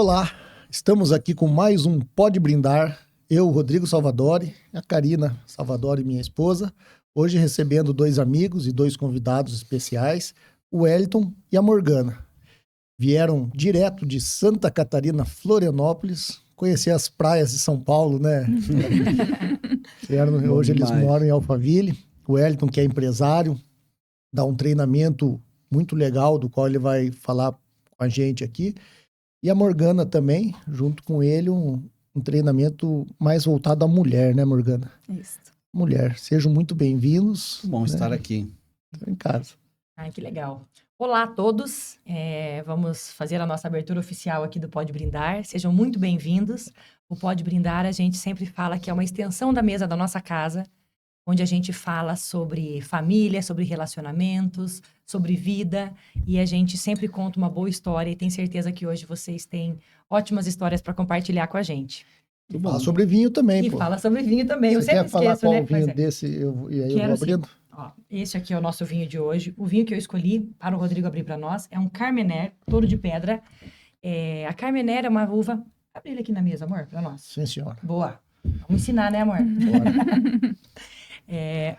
Olá, estamos aqui com mais um Pode Brindar. Eu, Rodrigo Salvadori, a Karina Salvadori, minha esposa. Hoje recebendo 2 amigos e 2 convidados especiais, o Wellington e a Morgana. Vieram direto de Santa Catarina, Florianópolis, conhecer as praias de São Paulo, né? Hoje eles moram em Alphaville. O Wellington, que é empresário, dá um treinamento muito legal, do qual ele vai falar com a gente aqui. E a Morgana também, junto com ele, um treinamento mais voltado à mulher, né, Morgana? Isso. Mulher, sejam muito bem-vindos. Bom estar aqui. Estou em casa. Ai, que legal. Olá a todos, vamos fazer a nossa abertura oficial aqui do Pode Brindar. Sejam muito bem-vindos. O Pode Brindar, a gente sempre fala que é uma extensão da mesa da nossa casa, onde a gente fala sobre família, sobre relacionamentos, sobre vida, e a gente sempre conta uma boa história, e tenho certeza que hoje vocês têm ótimas histórias para compartilhar com a gente. E fala sobre vinho também, pô. E fala sobre vinho também. Você quer falar qual vinho desse? E aí eu vou abrindo? Ó, esse aqui é o nosso vinho de hoje. O vinho que eu escolhi para o Rodrigo abrir para nós é um Carmenère, Touro de Pedra. A Carmenère é uma uva... Abre ele aqui na mesa, amor, para nós. Sim, senhora. Boa. Vamos ensinar, né, amor? Bora.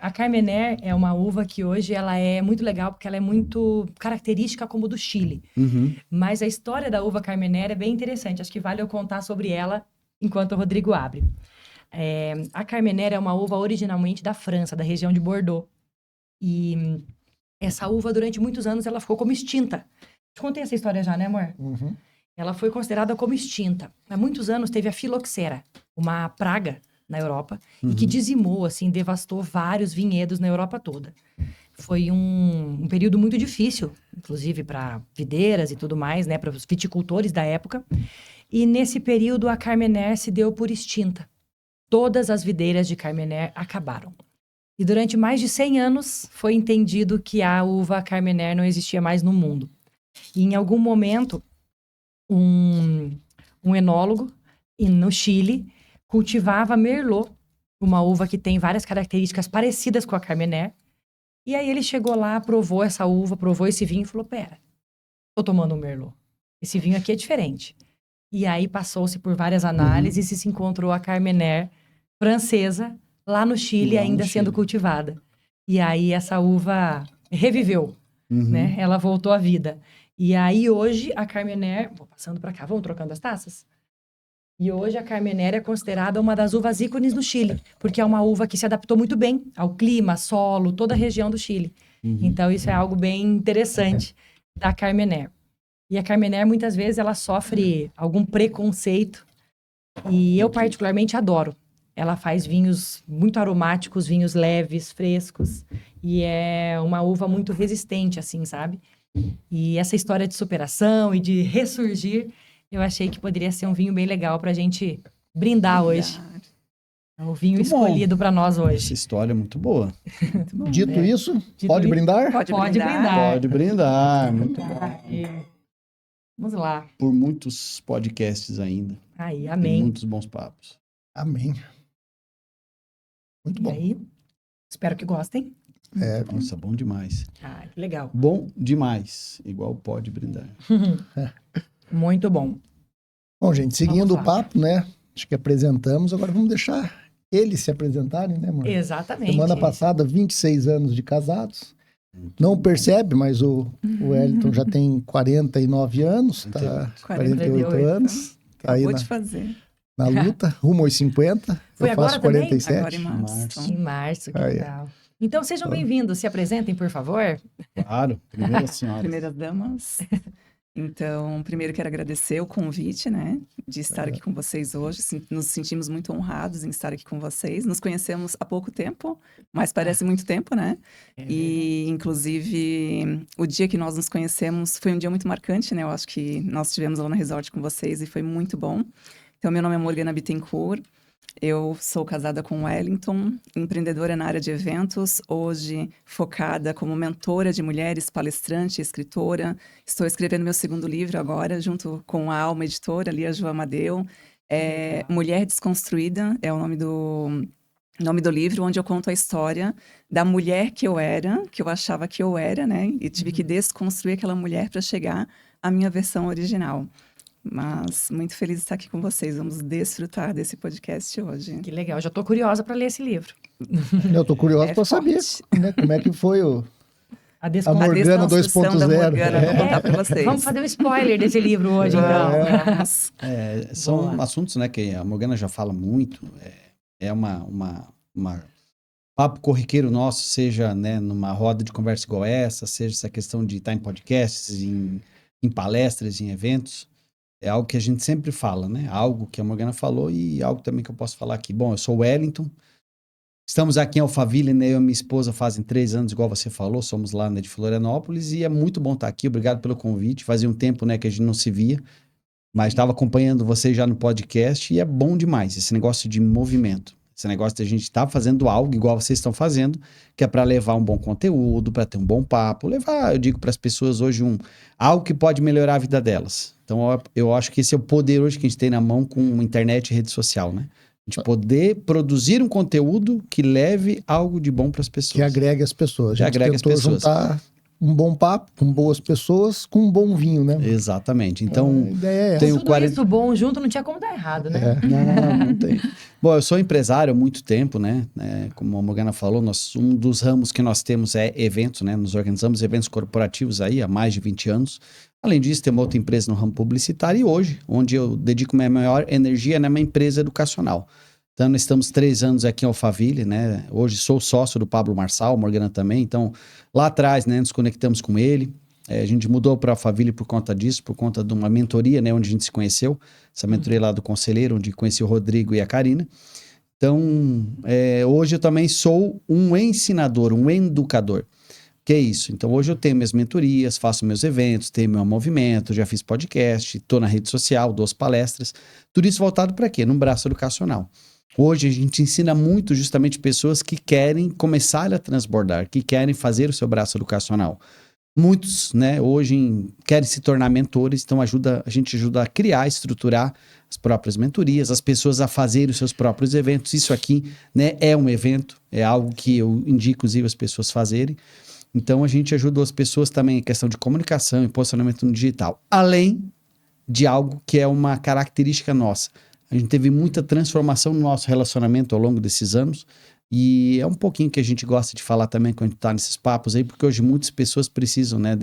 A Carmenère é uma uva que hoje ela é muito legal porque ela é muito característica como do Chile. Uhum. Mas a história da uva Carmenère é bem interessante. Acho que vale eu contar sobre ela enquanto o Rodrigo abre. A Carmenère é uma uva originalmente da França, da região de Bordeaux. E essa uva, durante muitos anos, ela ficou como extinta. Te contei essa história já, né, amor? Uhum. Ela foi considerada como extinta. Há muitos anos teve a filoxera, uma praga na Europa, e que dizimou, assim, devastou vários vinhedos na Europa toda. Foi um período muito difícil, inclusive para videiras e tudo mais, né, para os viticultores da época. E nesse período a Carmenère se deu por extinta. Todas as videiras de Carmenère acabaram. E durante mais de 100 anos foi entendido que a uva Carmenère não existia mais no mundo. E em algum momento, um enólogo no Chile cultivava Merlot, uma uva que tem várias características parecidas com a Carmenère. E aí ele chegou lá, provou essa uva, provou esse vinho e falou, pera, tô tomando um Merlot. Esse vinho aqui é diferente. E aí passou-se por várias análises e se encontrou a Carmenère francesa, lá no Chile, ainda sendo cultivada. E aí essa uva reviveu, né? Ela voltou à vida. E aí hoje a Carmenère... Vou passando para cá, vamos trocando as taças? E hoje a Carmenère é considerada uma das uvas ícones do Chile, porque é uma uva que se adaptou muito bem ao clima, solo, toda a região do Chile. Então isso é algo bem interessante da Carmenère. E a Carmenère, muitas vezes, ela sofre algum preconceito. E eu, particularmente, adoro. Ela faz vinhos muito aromáticos, vinhos leves, frescos. E é uma uva muito resistente, assim, sabe? E essa história de superação e de ressurgir, eu achei que poderia ser um vinho bem legal pra gente brindar hoje. É o vinho escolhido para nós hoje. Essa história é muito boa. Muito bom. Dito isso, pode brindar? Pode brindar. Pode brindar. Muito bom. Vamos lá. Por muitos podcasts ainda. Aí, amém. Tem muitos bons papos. Amém. Muito bom. E aí, espero que gostem. Nossa, bom demais. Ah, que legal. Bom demais. Igual pode brindar. Muito bom. Bom, gente, seguindo o papo, né? Acho que apresentamos. Agora vamos deixar eles se apresentarem, né, amor? Exatamente. Semana passada, 26 anos de casados. Não percebe, mas o Wellington já tem 49 anos, tá? 48 anos. Tá aí Acabou de fazer. na luta, rumo aos 50. Foi eu agora faço também? 47. Agora em março. Em março, que Aí. legal. Então, sejam bem-vindos. Se apresentem, por favor. Claro, primeira senhora. Primeiras damas. Então, primeiro quero agradecer o convite, né, de estar aqui com vocês hoje. Nos sentimos muito honrados em estar aqui com vocês. Nos conhecemos há pouco tempo, mas parece muito tempo, né? E, inclusive, o dia que nós nos conhecemos foi um dia muito marcante, né? Eu acho que nós estivemos lá no resort com vocês e foi muito bom. Então, meu nome é Morgana Bittencourt. Eu sou casada com o Wellington, empreendedora na área de eventos, hoje focada como mentora de mulheres, palestrante, escritora. Estou escrevendo meu segundo livro agora, junto com a Alma Editora, ali a Jo Amadeu. Mulher Desconstruída é o nome do livro, onde eu conto a história da mulher que eu era, que eu achava que eu era, né? E tive que desconstruir aquela mulher para chegar à minha versão original. Mas muito feliz de estar aqui com vocês. Vamos desfrutar desse podcast hoje. Que legal. Já tô curiosa para ler esse livro. Eu tô curioso É para saber, forte. né, como é que foi A a desconstrução. Morgana desconstrução da 2.0. Morgana, vou contar para vocês. Vamos fazer um spoiler desse livro hoje, então. Vamos. São Boa. assuntos, né, que a Morgana já fala muito. É uma papo corriqueiro nosso, seja, né, numa roda de conversa igual essa, seja essa questão de estar em podcasts, em palestras, em eventos. É algo que a gente sempre fala, né? Algo que a Morgana falou e algo também que eu posso falar aqui. Bom, eu sou o Wellington. Estamos aqui em Alphaville, né? Eu e minha esposa fazem 3 anos, igual você falou. Somos lá, né, de Florianópolis e é muito bom estar aqui. Obrigado pelo convite. Fazia um tempo, né, que a gente não se via, mas estava acompanhando vocês já no podcast e é bom demais esse negócio de movimento. Esse negócio de a gente estar fazendo algo igual vocês estão fazendo, que é para levar um bom conteúdo, para ter um bom papo, levar, eu digo para as pessoas hoje, algo que pode melhorar a vida delas. Então, eu acho que esse é o poder hoje que a gente tem na mão com internet e rede social, né? A gente poder produzir um conteúdo que leve algo de bom para as pessoas. Que agregue as pessoas. Que A gente agregue as tentou pessoas. juntar um bom papo, com boas pessoas, com um bom vinho, né? Exatamente. Então, A ideia é essa. tenho Tudo 40... isso bom junto não tinha como dar errado, né? Não tem. Bom, eu sou empresário há muito tempo, né? Como a Morgana falou, um dos ramos que nós temos é eventos, né? Nos organizamos eventos corporativos aí há mais de 20 anos. Além disso, tem uma outra empresa no ramo publicitário e hoje, onde eu dedico minha maior energia, na minha empresa educacional. Então, nós estamos 3 anos aqui em Alphaville, né? Hoje sou sócio do Pablo Marçal, Morgana também. Então, lá atrás, né, nos conectamos com ele. A gente mudou para Alphaville por conta disso, por conta de uma mentoria, né, onde a gente se conheceu. Essa mentoria lá do Conselheiro, onde conheci o Rodrigo e a Karina. Então, hoje eu também sou um ensinador, um educador. Que é isso? Então, hoje eu tenho minhas mentorias, faço meus eventos, tenho meu movimento, já fiz podcast, estou na rede social, dou as palestras. Tudo isso voltado para quê? Num braço educacional. Hoje a gente ensina muito justamente pessoas que querem começar a transbordar, que querem fazer o seu braço educacional. Muitos, né, hoje querem se tornar mentores, então a gente ajuda a criar, estruturar as próprias mentorias, as pessoas a fazerem os seus próprios eventos. Isso aqui, né, é um evento, é algo que eu indico, inclusive, as pessoas fazerem. Então a gente ajuda as pessoas também em questão de comunicação e posicionamento no digital, além de algo que é uma característica nossa. A gente teve muita transformação no nosso relacionamento ao longo desses anos e é um pouquinho que a gente gosta de falar também quando a gente está nesses papos aí, porque hoje muitas pessoas precisam, né,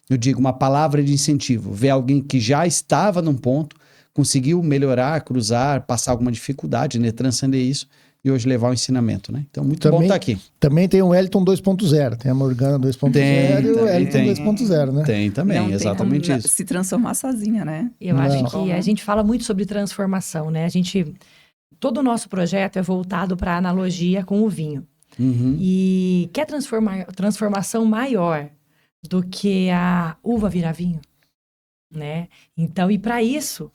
eu digo, uma palavra de incentivo, ver alguém que já estava num ponto, conseguiu melhorar, cruzar, passar alguma dificuldade, né, transcender isso e hoje levar o ensinamento, né? Então, muito bom estar aqui. Também tem o Wellington 2.0, tem a Morgana 2.0 e o Wellington 2.0, né? Tem também, Não exatamente tem como isso. se transformar sozinha, né? Eu acho Não. que a gente fala muito sobre transformação, né? Todo o nosso projeto é voltado para a analogia com o vinho. Uhum. E quer transformação maior do que a uva virar vinho, né? Então, e para isso,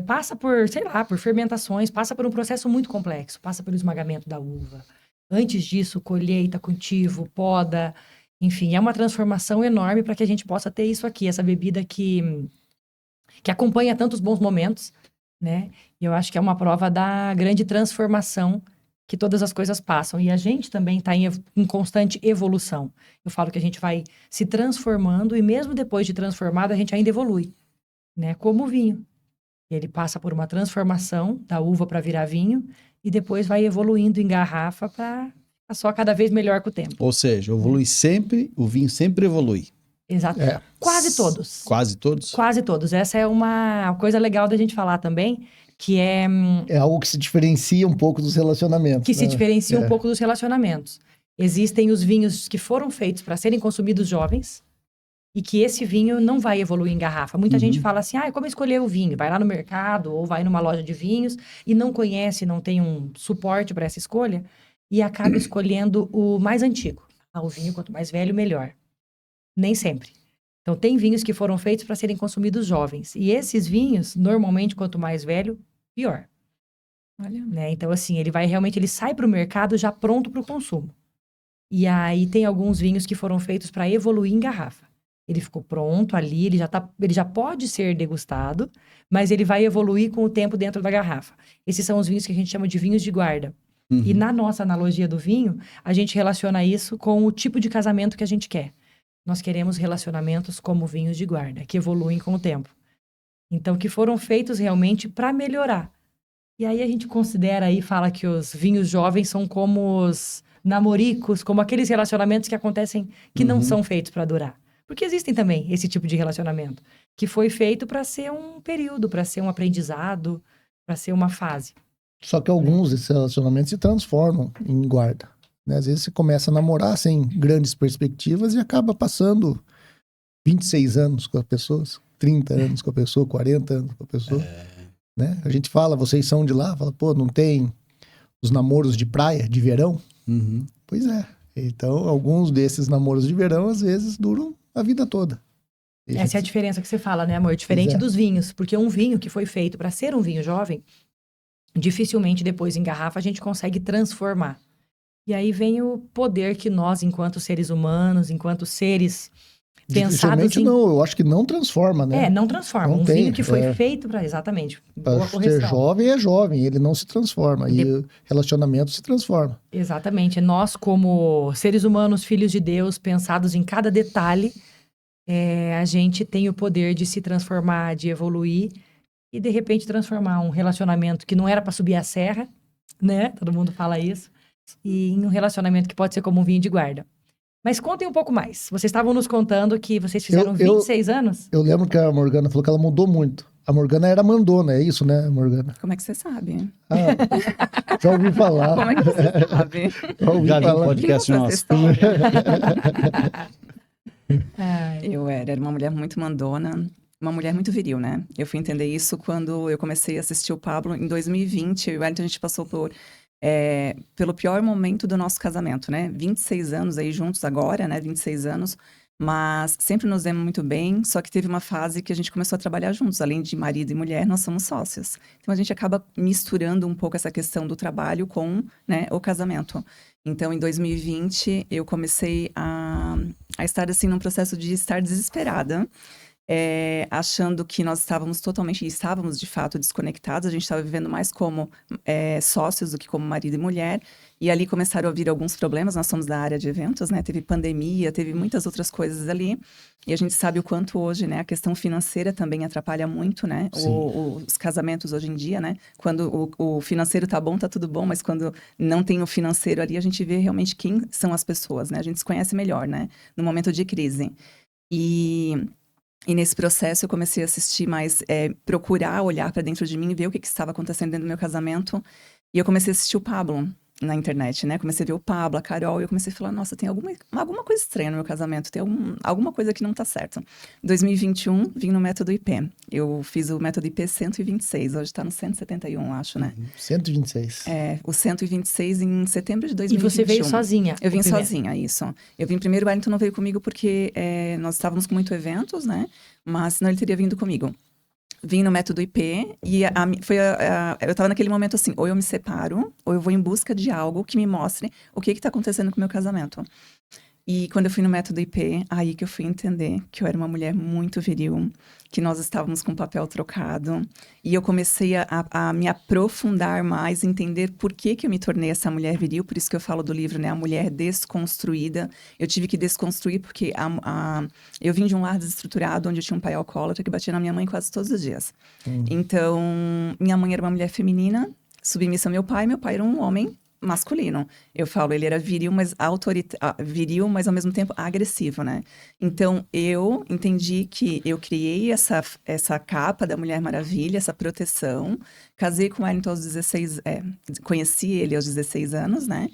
passa por, sei lá, por fermentações, passa por um processo muito complexo, passa pelo esmagamento da uva. Antes disso, colheita, cultivo, poda, enfim, é uma transformação enorme para que a gente possa ter isso aqui, essa bebida que acompanha tantos bons momentos, né? E eu acho que é uma prova da grande transformação que todas as coisas passam. E a gente também está em constante evolução. Eu falo que a gente vai se transformando e mesmo depois de transformado, a gente ainda evolui, né? Como o vinho. Ele passa por uma transformação da uva para virar vinho e depois vai evoluindo em garrafa para só cada vez melhor com o tempo. Ou seja, evolui sempre, o vinho sempre evolui. Exato. Quase todos. Quase todos? Quase todos. Essa é uma coisa legal da gente falar também, que é algo que se diferencia um pouco dos relacionamentos. que se diferencia um pouco dos relacionamentos. Existem os vinhos que foram feitos para serem consumidos jovens e que esse vinho não vai evoluir em garrafa. Muita gente fala assim, como escolher o vinho? Vai lá no mercado ou vai numa loja de vinhos e não conhece, não tem um suporte para essa escolha e acaba escolhendo o mais antigo. O vinho, quanto mais velho, melhor. Nem sempre. Então, tem vinhos que foram feitos para serem consumidos jovens. E esses vinhos, normalmente, quanto mais velho, pior. Olha. Né? Então, assim, ele sai para o mercado já pronto para o consumo. E aí, tem alguns vinhos que foram feitos para evoluir em garrafa. Ele ficou pronto ali, ele já pode ser degustado, mas ele vai evoluir com o tempo dentro da garrafa. Esses são os vinhos que a gente chama de vinhos de guarda. E na nossa analogia do vinho, a gente relaciona isso com o tipo de casamento que a gente quer. Nós queremos relacionamentos como vinhos de guarda, que evoluem com o tempo. Então, que foram feitos realmente para melhorar. E aí a gente considera aí, fala que os vinhos jovens são como os namoricos, como aqueles relacionamentos que acontecem que não são feitos para durar. Porque existem também esse tipo de relacionamento, que foi feito para ser um período, para ser um aprendizado, para ser uma fase. Só que alguns desses relacionamentos se transformam em guarda, né? Às vezes você começa a namorar sem grandes perspectivas e acaba passando 26 anos com as pessoas, 30 anos com a pessoa, 40 anos com a pessoa. Né? A gente fala, vocês são de lá, fala, pô, não tem os namoros de praia, de verão? Pois é. Então, alguns desses namoros de verão, às vezes, duram a vida toda. Essa é a diferença que você fala, né, amor? Diferente Pois é. dos vinhos. Porque um vinho que foi feito para ser um vinho jovem, dificilmente depois em garrafa a gente consegue transformar. E aí vem o poder que nós, enquanto seres humanos, enquanto seres pensados Dificilmente não, eu acho que não transforma, né? não transforma. Não Um tem, vinho que foi feito para... Exatamente. Boa Para ser correção. jovem é jovem, ele não se transforma. E o relacionamento se transforma. Exatamente. Nós, como seres humanos, filhos de Deus, pensados em cada detalhe, a gente tem o poder de se transformar, de evoluir e, de repente, transformar um relacionamento que não era para subir a serra, né? Todo mundo fala isso. E em um relacionamento que pode ser como um vinho de guarda. Mas contem um pouco mais. Vocês estavam nos contando que vocês fizeram 26 anos? Eu lembro que a Morgana falou que ela mudou muito. A Morgana era mandona, é isso, né, Morgana? Como é que você sabe? Ah, já ouvi falar. Como é que você sabe? Já ouvi Já vi um falar. podcast Quem contou nosso. essa história? Ai, Eu era uma mulher muito mandona, uma mulher muito viril, né? Eu fui entender isso quando eu comecei a assistir o Pablo em 2020. Eu e o Wellington, a gente passou pelo pior momento do nosso casamento, né? 26 anos aí juntos agora, né? 26 anos. Mas sempre nos demos muito bem, só que teve uma fase que a gente começou a trabalhar juntos. Além de marido e mulher, nós somos sócios. Então, a gente acaba misturando um pouco essa questão do trabalho com, né, o casamento. Então, em 2020, eu comecei a estar, assim, num processo de estar desesperada. Achando que nós estávamos de fato desconectados, a gente estava vivendo mais como sócios do que como marido e mulher, e ali começaram a vir alguns problemas. Nós somos da área de eventos, né, teve pandemia, teve muitas outras coisas ali, e a gente sabe o quanto hoje, né, a questão financeira também atrapalha muito, né, os casamentos hoje em dia, né, quando o financeiro tá bom, tá tudo bom, mas quando não tem o financeiro ali, a gente vê realmente quem são as pessoas, né, a gente se conhece melhor, né, no momento de crise. E nesse processo eu comecei a assistir mais, procurar olhar para dentro de mim e ver o que estava acontecendo dentro do meu casamento. E eu comecei a assistir o Pablo na internet, né? Comecei a ver o Pablo, a Carol, e eu comecei a falar, nossa, tem alguma coisa estranha no meu casamento, tem alguma coisa que não tá certo. Em 2021, vim no método IP. Eu fiz o método IP 126, hoje tá no 171, acho, né? 126. O 126 em setembro de 2021. E você veio sozinha? Eu vim sozinha, isso. Eu vim primeiro, o Wellington não veio comigo porque nós estávamos com muitos eventos, né? Mas senão ele teria vindo comigo. Vim no método IP e eu estava naquele momento assim, ou eu me separo, ou eu vou em busca de algo que me mostre o que está acontecendo com o meu casamento. E quando eu fui no método IP, aí que eu fui entender que eu era uma mulher muito viril, que nós estávamos com o papel trocado. E eu comecei a me aprofundar mais, entender por que eu me tornei essa mulher viril. Por isso que eu falo do livro, né? A mulher desconstruída. Eu tive que desconstruir porque eu vim de um lar desestruturado, onde eu tinha um pai alcoólatra que batia na minha mãe quase todos os dias. Então, minha mãe era uma mulher feminina, submissa ao meu pai era um homem masculino. Eu falo, ele era viril, mas viril, mas ao mesmo tempo agressivo, né? Então, eu entendi que eu criei essa capa da Mulher Maravilha, essa proteção. Casei com o Wellington aos 16, conheci ele aos 16 anos, né?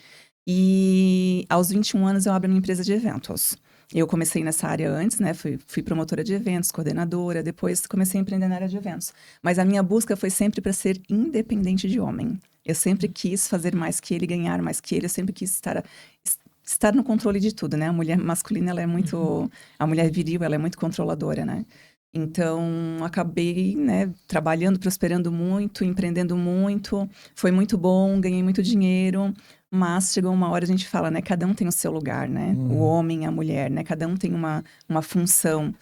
E aos 21 anos eu abro a minha empresa de eventos. Eu comecei nessa área antes, né? Fui promotora de eventos, coordenadora, depois comecei a empreender na área de eventos. Mas a minha busca foi sempre para ser independente de homem. Eu sempre quis fazer mais que ele, ganhar mais que ele. Eu sempre quis estar no controle de tudo, né? A mulher masculina, ela é muito... A mulher viril, ela é muito controladora, né? Então, acabei, né, trabalhando, prosperando muito, empreendendo muito. Foi muito bom, ganhei muito dinheiro. Mas chegou uma hora, a gente fala, né? Cada um tem o seu lugar, né? O homem, a mulher, né? Cada um tem uma função.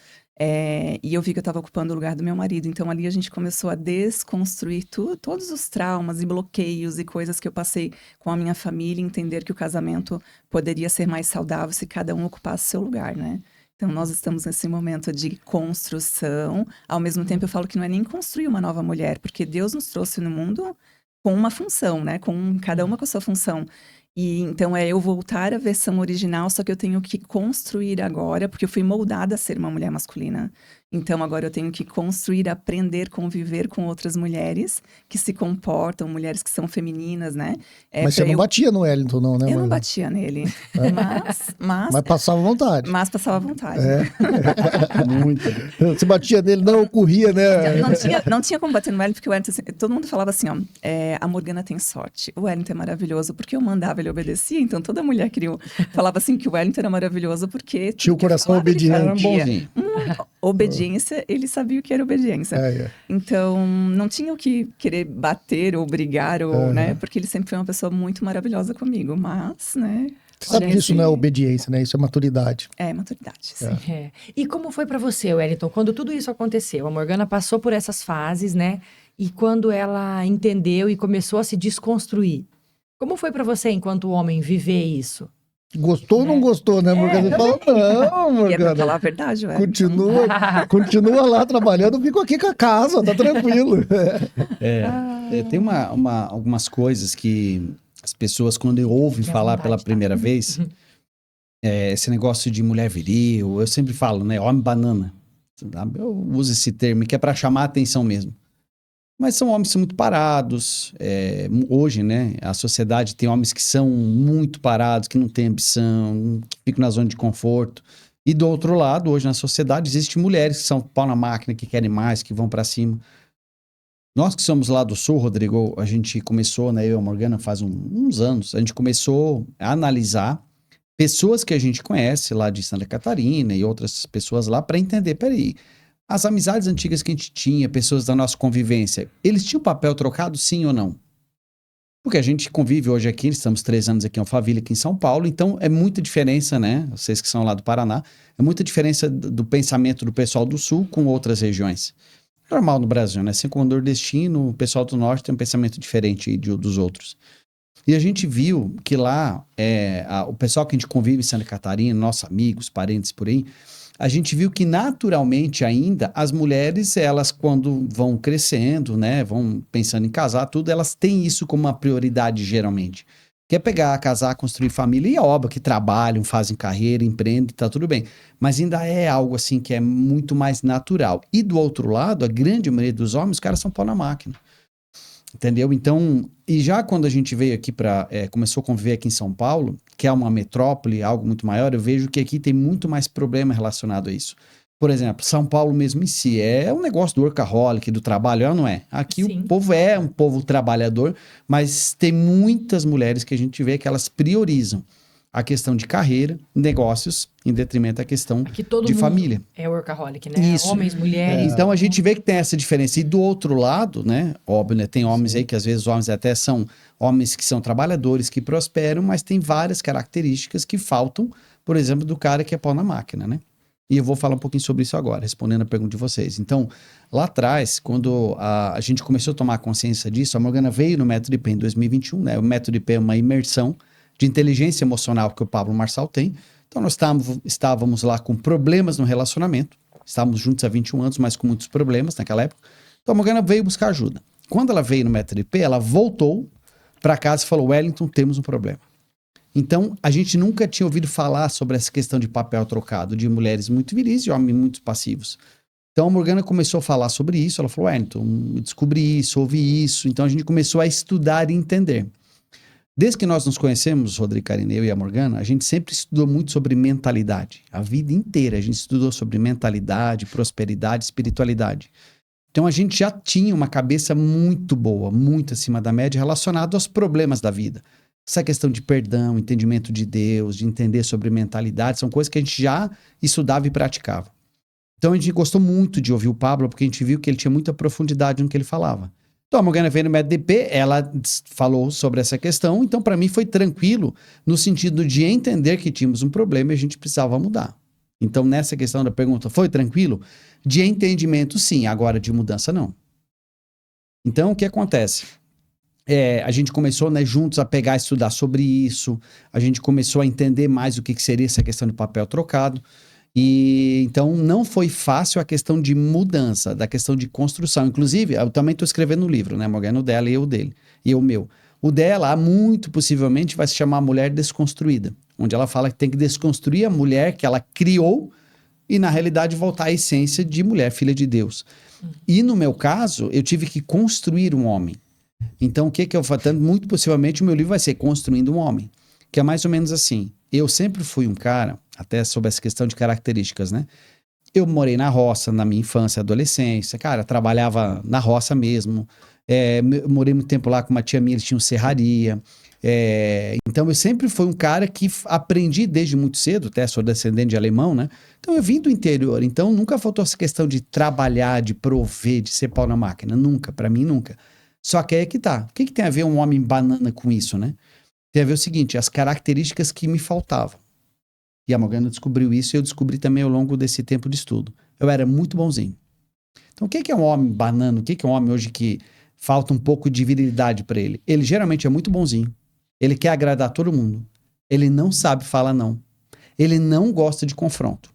E eu vi que eu estava ocupando o lugar do meu marido. Então, ali a gente começou a desconstruir todos os traumas e bloqueios e coisas que eu passei com a minha família. Entender que o casamento poderia ser mais saudável se cada um ocupasse seu lugar, né? Então, nós estamos nesse momento de construção. Ao mesmo tempo, eu falo que não é nem construir uma nova mulher, porque Deus nos trouxe no mundo com uma função, né? Com cada uma com a sua função. E então é eu voltar à versão original, só que eu tenho que construir agora, porque eu fui moldada a ser uma mulher masculina. Então agora eu tenho que construir, aprender, conviver com outras mulheres que se comportam, mulheres que são femininas, né? Mas você não batia no Wellington, não, né? Eu não Marina? batia nele, Mas passava vontade. mas passava vontade. Muito. Você batia nele, não, corria, né? Não tinha como bater no Wellington, porque o Wellington, assim, todo mundo falava assim, ó, a Morgana tem sorte, o Wellington é maravilhoso, porque eu mandava, ele obedecia, então toda mulher falava assim que o Wellington era maravilhoso, porque... Tinha o coração obediente. Era bonzinho. Obediência, ele sabia o que era obediência. Então, não tinha o que querer bater ou brigar, ou, né? Porque ele sempre foi uma pessoa muito maravilhosa comigo, mas, né... Você sabe que isso não é obediência, né? Isso é maturidade. É, maturidade, sim. É. E como foi pra você, Wellington, quando tudo isso aconteceu? A Morgana passou por essas fases, né? E quando ela entendeu e começou a se desconstruir, como foi pra você, enquanto homem, viver isso? Gostou ou não gostou, né, Morgana? Você fala, não, E é pra Morgana. falar a verdade, ué. Continua lá trabalhando, eu fico aqui com a casa, tá tranquilo. Tem algumas coisas que as pessoas, quando ouvem Fique à falar vontade, pela tá? primeira vez, esse negócio de mulher viril, eu sempre falo, né? Homem banana. Sabe? Eu uso esse termo, que é para chamar a atenção mesmo. Mas são homens muito parados. Hoje, né? A sociedade tem homens que são muito parados, que não têm ambição, que ficam na zona de conforto. E do outro lado, hoje na sociedade, existem mulheres que são pau na máquina, que querem mais, que vão para cima. Nós que somos lá do Sul, Rodrigo, a gente começou, né, eu e a Morgana, faz uns anos, a gente começou a analisar pessoas que a gente conhece lá de Santa Catarina e outras pessoas lá para entender, peraí, as amizades antigas que a gente tinha, pessoas da nossa convivência, eles tinham papel trocado, sim ou não? Porque a gente convive hoje aqui, estamos 3 anos aqui em Alphaville, aqui em São Paulo, então é muita diferença, né, vocês que são lá do Paraná, é muita diferença do pensamento do pessoal do Sul com outras regiões. Normal no Brasil, né? Assim como o nordestino, o pessoal do norte tem um pensamento diferente dos outros. E a gente viu que lá, o pessoal que a gente convive em Santa Catarina, nossos amigos, parentes por aí, a gente viu que naturalmente ainda as mulheres, elas quando vão crescendo, né? Vão pensando em casar, tudo, elas têm isso como uma prioridade geralmente. Quer pegar, casar, construir família, e é óbvio que trabalham, fazem carreira, empreendem, tá tudo bem. Mas ainda é algo assim que é muito mais natural. E do outro lado, a grande maioria dos homens, os caras são pau na máquina. Entendeu? Então, e já quando a gente veio aqui começou a conviver aqui em São Paulo, que é uma metrópole, algo muito maior, eu vejo que aqui tem muito mais problema relacionado a isso. Por exemplo, São Paulo mesmo em si é um negócio do workaholic, do trabalho, não é? Aqui Sim. o povo é um povo trabalhador, mas tem muitas mulheres que a gente vê que elas priorizam a questão de carreira, negócios, em detrimento da questão Aqui todo de mundo família. é workaholic, né? Isso. Homens, mulheres. Então a gente vê que tem essa diferença. E do outro lado, né? Óbvio, né? Tem homens aí que às vezes os homens até são homens que são trabalhadores, que prosperam, mas tem várias características que faltam, por exemplo, do cara que é pau na máquina, né? E eu vou falar um pouquinho sobre isso agora, respondendo a pergunta de vocês. Então, lá atrás, quando a gente começou a tomar consciência disso, a Morgana veio no Método IP em 2021, né? O Método IP é uma imersão de inteligência emocional que o Pablo Marçal tem. Então, nós estávamos lá com problemas no relacionamento. Estávamos juntos há 21 anos, mas com muitos problemas naquela época. Então, a Morgana veio buscar ajuda. Quando ela veio no Método IP, ela voltou para casa e falou, Wellington, temos um problema. Então, a gente nunca tinha ouvido falar sobre essa questão de papel trocado, de mulheres muito viris e homens muito passivos. Então, a Morgana começou a falar sobre isso. Ela falou, Wellington, eu descobri isso, ouvi isso. Então, a gente começou a estudar e entender. Desde que nós nos conhecemos, Rodrigo, Karina, eu e a Morgana, a gente sempre estudou muito sobre mentalidade. A vida inteira a gente estudou sobre mentalidade, prosperidade, espiritualidade. Então, a gente já tinha uma cabeça muito boa, muito acima da média, relacionado aos problemas da vida. Essa questão de perdão, entendimento de Deus, de entender sobre mentalidade, são coisas que a gente já estudava e praticava. Então a gente gostou muito de ouvir o Pablo, porque a gente viu que ele tinha muita profundidade no que ele falava. Então a Morgana veio no Método IP, ela falou sobre essa questão, então para mim foi tranquilo, no sentido de entender que tínhamos um problema e a gente precisava mudar. Então nessa questão da pergunta, foi tranquilo? De entendimento sim, agora de mudança não. Então o que acontece? A gente começou, né, juntos a pegar e estudar sobre isso, a gente começou a entender mais o que seria essa questão de papel trocado, E então não foi fácil a questão de mudança, da questão de construção. Inclusive, eu também estou escrevendo um livro, né, Morgana? O dela e eu dele, e o meu. O dela, muito possivelmente, vai se chamar Mulher Desconstruída, onde ela fala que tem que desconstruir a mulher que ela criou e, na realidade, voltar à essência de mulher, filha de Deus. E no meu caso, eu tive que construir um homem. Então, o que eu faço? Muito possivelmente, o meu livro vai ser Construindo um Homem, que é mais ou menos assim. Eu sempre fui um cara, até sobre essa questão de características, né? Eu morei na roça na minha infância e adolescência, cara, trabalhava na roça mesmo. Morei muito tempo lá com uma tia minha, eles tinham serraria. Então eu sempre fui um cara que aprendi desde muito cedo, até sou descendente de alemão, né? Então eu vim do interior, então nunca faltou essa questão de trabalhar, de prover, de ser pau na máquina, nunca, pra mim nunca. Só que aí é que tá, o que tem a ver um homem banana com isso, né? Tem a ver o seguinte, as características que me faltavam. E a Morgana descobriu isso e eu descobri também ao longo desse tempo de estudo. Eu era muito bonzinho. Então o que é um homem banana? O que é um homem hoje que falta um pouco de virilidade pra ele? Ele geralmente é muito bonzinho. Ele quer agradar todo mundo. Ele não sabe falar não. Ele não gosta de confronto.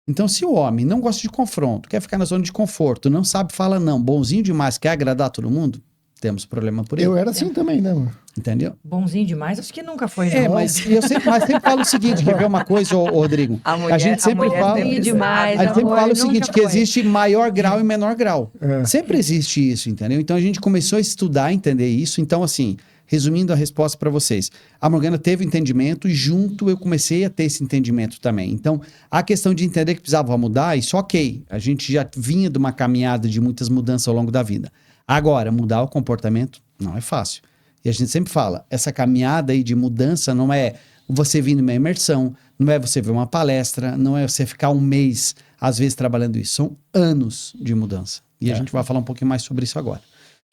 Então, se o homem não gosta de confronto, quer ficar na zona de conforto, não sabe falar não, bonzinho demais, quer agradar todo mundo, temos problema por ele. Eu era assim também, né, mano? Entendeu? Bonzinho demais, acho que nunca foi, não. Mas eu sempre falo o seguinte, quer ver uma coisa, ô, Rodrigo? A gente sempre mulher fala- sempre demais, A gente sempre amor, fala o nunca seguinte, que foi. existe maior grau e menor grau. É. Sempre existe isso, entendeu? Então a gente começou a estudar, entender isso. Então, assim, resumindo a resposta para vocês, a Morgana teve entendimento e junto eu comecei a ter esse entendimento também. Então, a questão de entender que precisava mudar, isso ok. A gente já vinha de uma caminhada de muitas mudanças ao longo da vida. Agora, mudar o comportamento não é fácil. E a gente sempre fala, essa caminhada aí de mudança não é você vir numa imersão, não é você ver uma palestra, não é você ficar um mês, às vezes, trabalhando isso. São anos de mudança. E a gente vai falar um pouquinho mais sobre isso agora.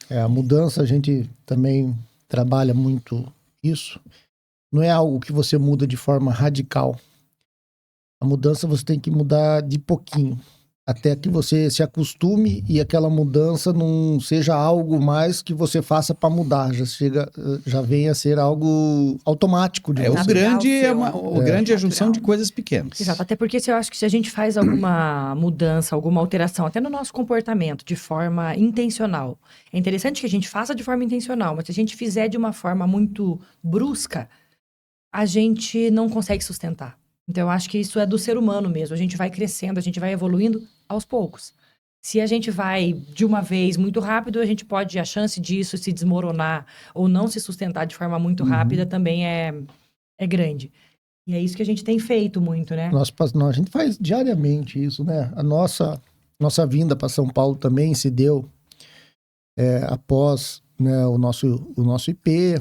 A mudança, a gente também trabalha muito isso. Não é algo que você muda de forma radical. A mudança você tem que mudar de pouquinho, até que você se acostume e aquela mudança não seja algo mais que você faça para mudar, já venha a ser algo automático de O você. grande seu. grande é a junção Natural. de coisas pequenas. Exato, até porque eu acho que se a gente faz alguma mudança, alguma alteração, até no nosso comportamento, de forma intencional, é interessante que a gente faça de forma intencional, mas se a gente fizer de uma forma muito brusca, a gente não consegue sustentar. Então, eu acho que isso é do ser humano mesmo. A gente vai crescendo, a gente vai evoluindo aos poucos. Se a gente vai de uma vez muito rápido, a gente pode, a chance disso se desmoronar ou não se sustentar de forma muito rápida também é grande. E é isso que a gente tem feito muito, né? A gente faz diariamente isso, né? A nossa vinda para São Paulo também se deu após, né, o nosso IP,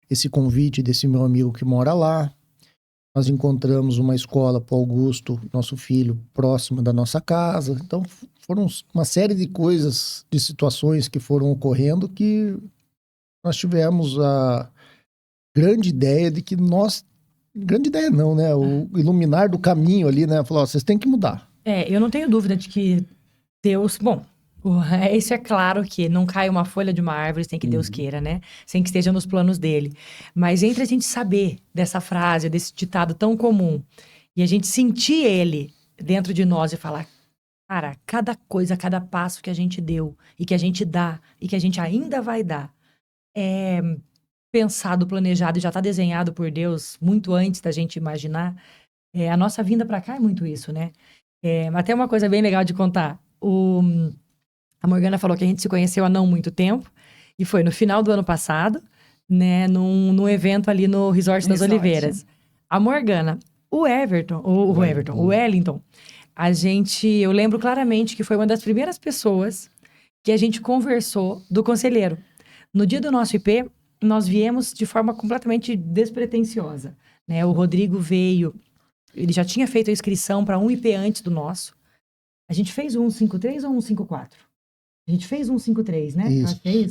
esse convite desse meu amigo que mora lá. Nós encontramos uma escola para o Augusto, nosso filho, próximo da nossa casa. Então, foram uma série de coisas, de situações que foram ocorrendo que nós tivemos a grande ideia de que nós... Grande ideia não, né? O iluminar do caminho ali, né? Falou, vocês têm que mudar. Eu não tenho dúvida de que Deus... Bom, isso é claro que não cai uma folha de uma árvore sem que Deus queira, né? Sem que esteja nos planos dele. Mas entre a gente saber dessa frase, desse ditado tão comum, e a gente sentir ele dentro de nós e falar, cara, cada coisa, cada passo que a gente deu, e que a gente dá, e que a gente ainda vai dar, é pensado, planejado e já está desenhado por Deus muito antes da gente imaginar. A nossa vinda para cá é muito isso, né? Até uma coisa bem legal de contar. A Morgana falou que a gente se conheceu há não muito tempo, e foi no final do ano passado, né, num evento ali no Resort das Oliveiras. A Morgana, o Wellington, eu lembro claramente que foi uma das primeiras pessoas que a gente conversou do conselheiro. No dia do nosso IP, nós viemos de forma completamente despretensiosa, né? O Rodrigo veio, ele já tinha feito a inscrição para um IP antes do nosso. A gente fez o 153 ou 154? A gente fez o 153, né?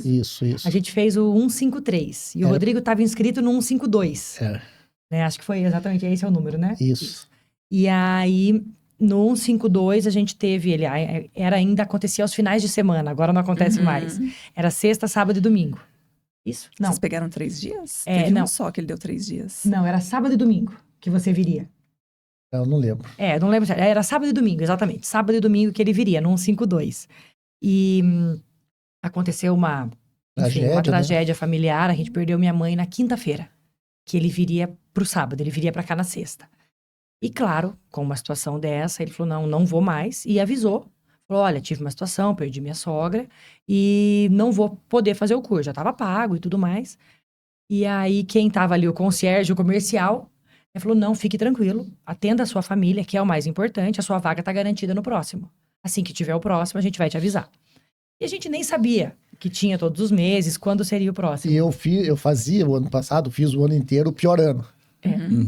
Isso. A gente fez o 153. E o Rodrigo estava inscrito no 152. Né? Acho que foi exatamente esse é o número, né? Isso. E aí, no 152, a gente teve ele. Acontecia aos finais de semana, agora não acontece mais. Era sexta, sábado e domingo. Isso? Não. Vocês pegaram 3 dias? Teve não. um só que ele deu 3 dias. Não, era sábado e domingo que você viria. Eu não lembro. Não lembro. Era sábado e domingo, exatamente. Sábado e domingo que ele viria, num 5-2. E aconteceu uma tragédia familiar. A gente perdeu minha mãe na quinta-feira. Que ele viria pro sábado, ele viria pra cá na sexta. E claro, com uma situação dessa, ele falou, não vou mais. E avisou. Falou, olha, tive uma situação, perdi minha sogra. E não vou poder fazer o curso. Já tava pago e tudo mais. E aí, quem tava ali, o concierge, o comercial... Ele falou, não, fique tranquilo, atenda a sua família, que é o mais importante, a sua vaga tá garantida no próximo. Assim que tiver o próximo, a gente vai te avisar. E a gente nem sabia que tinha todos os meses, quando seria o próximo. E eu fazia o ano passado, fiz o ano inteiro o pior ano.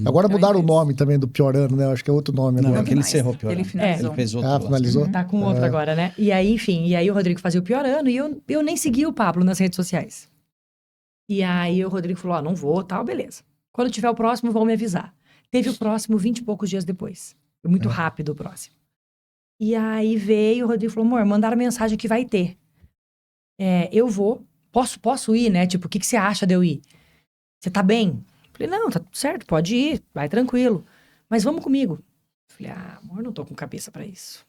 Agora mudaram o nome também do pior ano, né? Eu acho que é outro nome. Não, Agora. é que ele encerrou o pior ano. Ele finalizou. Ele fez outro. Ah, finalizou? Tá com outro agora, né? E aí, enfim, o Rodrigo fazia o pior ano e eu nem segui o Pablo nas redes sociais. E aí o Rodrigo falou, não vou, tal, beleza. Quando tiver o próximo, vão me avisar. Teve o próximo 20 e poucos dias depois. Foi muito rápido o próximo. E aí veio, o Rodrigo falou, amor, mandaram mensagem que vai ter. Eu vou, posso ir, né? Tipo, o que você acha de eu ir? Você tá bem? Falei, não, tá tudo certo, pode ir, vai tranquilo. Mas vamos comigo. Falei, amor, não tô com cabeça pra isso.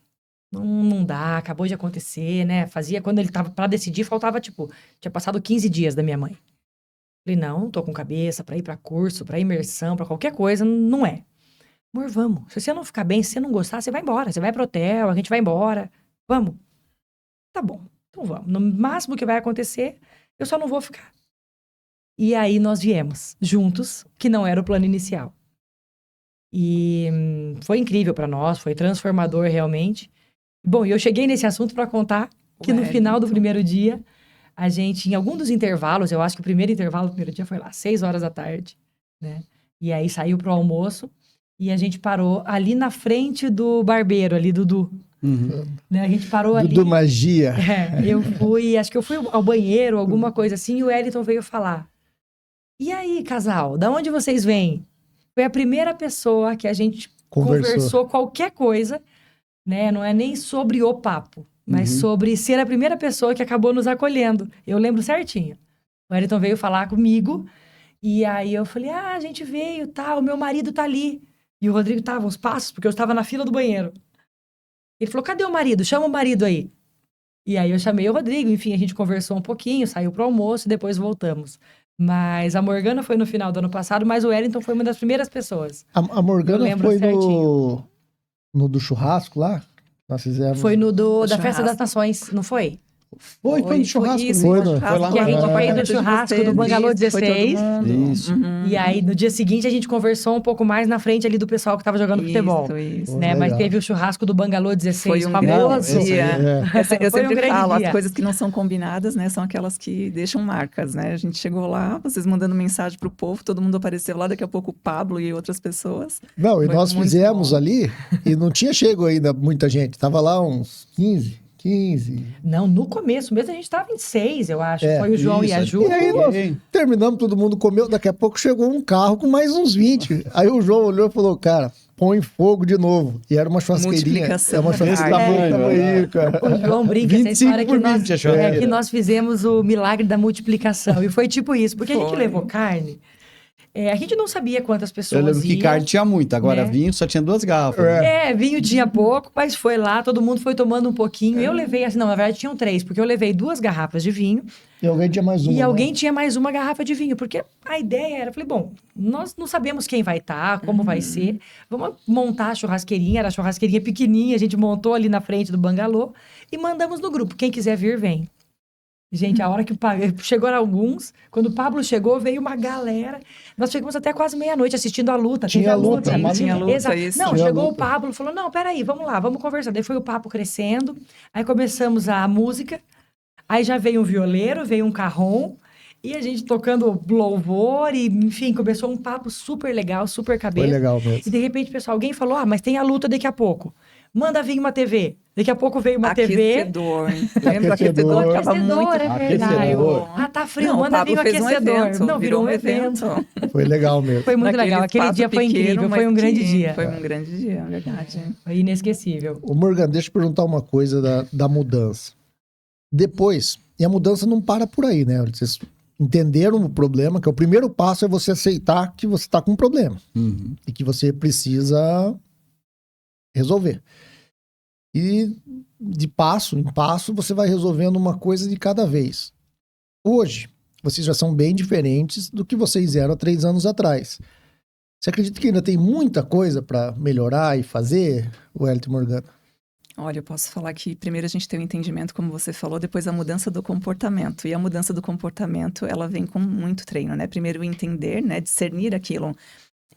Não dá, acabou de acontecer, né? Quando ele tava pra decidir, faltava, tinha passado 15 dias da minha mãe. Falei, não tô com cabeça pra ir pra curso, pra imersão, pra qualquer coisa, não é. Amor, vamos. Se você não ficar bem, se você não gostar, você vai embora. Você vai pro hotel, a gente vai embora. Vamos. Tá bom, então vamos. No máximo que vai acontecer, eu só não vou ficar. E aí nós viemos juntos, que não era o plano inicial. E foi incrível pra nós, foi transformador realmente. Bom, e eu cheguei nesse assunto pra contar que no final do primeiro dia... A gente, em algum dos intervalos, eu acho que o primeiro intervalo do primeiro dia foi lá, 6 horas da tarde, né? E aí saiu pro almoço e a gente parou ali na frente do barbeiro, ali, Dudu. Né? A gente parou ali. Dudu Magia. Acho que eu fui ao banheiro, alguma coisa assim, e o Wellington veio falar. E aí, casal, da onde vocês vêm? Foi a primeira pessoa que a gente conversou qualquer coisa, né? Não é nem sobre o papo. Mas sobre ser a primeira pessoa que acabou nos acolhendo. Eu lembro certinho. O Wellington veio falar comigo. E aí eu falei, a gente veio, tá, o meu marido tá ali. E o Rodrigo tava uns passos, porque eu estava na fila do banheiro. Ele falou, cadê o marido? Chama o marido aí. E aí eu chamei o Rodrigo, enfim, a gente conversou um pouquinho, saiu pro almoço e depois voltamos. Mas a Morgana foi no final do ano passado, mas o Wellington foi uma das primeiras pessoas. A Morgana foi no do churrasco lá? Nós fizemos... Foi no da Festa das Nações, não foi? Foi no churrasco. Foi lá. Que a gente foi no churrasco do Bangalô 16. Isso. E aí, no dia seguinte, a gente conversou um pouco mais na frente ali do pessoal que tava jogando futebol. Isso. Né? Mas teve o churrasco do Bangalô 16, foi um famoso. Eu Foi sempre falo, dia. as coisas que não são combinadas, né, são aquelas que deixam marcas, né? A gente chegou lá, vocês mandando mensagem pro povo, todo mundo apareceu lá, daqui a pouco o Pablo e outras pessoas. Não, e nós fizemos ali, e não tinha chego ainda muita gente, tava lá uns 15. Não, no começo mesmo a gente tava em 6, eu acho. Foi o João e a Ju. E aí nós terminamos, todo mundo comeu, daqui a pouco chegou um carro com mais uns 20. Aí o João olhou e falou, cara, põe fogo de novo. E era uma churrasqueirinha. É uma churrasqueirinha cara. O João brinca essa história que nós fizemos o milagre da multiplicação. E foi tipo isso, porque a gente levou carne. A gente não sabia quantas pessoas Eu lembro que carne tinha muito, agora vinho só tinha 2 garrafas. Vinho tinha pouco, mas foi lá, todo mundo foi tomando um pouquinho. Eu levei, assim, não, na verdade tinham 3, porque eu levei 2 garrafas de vinho. E alguém tinha mais uma. E alguém tinha mais uma garrafa de vinho, porque a ideia era, falei, bom, nós não sabemos quem vai estar, como vai ser. Vamos montar a churrasqueirinha, era a churrasqueirinha pequenininha, a gente montou ali na frente do Bangalô e mandamos no grupo. Quem quiser vir, vem. Gente, a hora que chegaram alguns, quando o Pablo chegou, veio uma galera. Nós chegamos até quase meia-noite assistindo a luta. Tinha luta. Isso. Não, chegou o Pablo, falou, não, peraí, vamos lá, vamos conversar. Daí foi o papo crescendo, aí começamos a música, aí já veio um violeiro, veio um carrom, e a gente tocando louvor, e enfim, começou um papo super legal, super cabeça. Foi legal mesmo. E de repente, pessoal, alguém falou, mas tem a luta daqui a pouco. Manda vir uma TV. Daqui a pouco veio uma aquecedor. Lembra aquecedor? Aquecedor, é verdade. Tá frio, manda vir um aquecedor. Não, virou um evento. Foi legal mesmo. Foi muito legal. Aquele dia foi incrível, foi um grande dia. Foi um grande dia, é verdade. Foi inesquecível. Ô Morgan, deixa eu perguntar uma coisa da mudança. Depois, e a mudança não para por aí, né? Vocês entenderam o problema, que o primeiro passo é você aceitar que você está com um problema. E que você precisa resolver. E de passo em passo, você vai resolvendo uma coisa de cada vez. Hoje, vocês já são bem diferentes do que vocês eram há 3 anos atrás. Você acredita que ainda tem muita coisa para melhorar e fazer, Wellington Morgana? Olha, eu posso falar que primeiro a gente tem o entendimento, como você falou, depois a mudança do comportamento. E a mudança do comportamento, ela vem com muito treino, né? Primeiro entender, né? Discernir aquilo.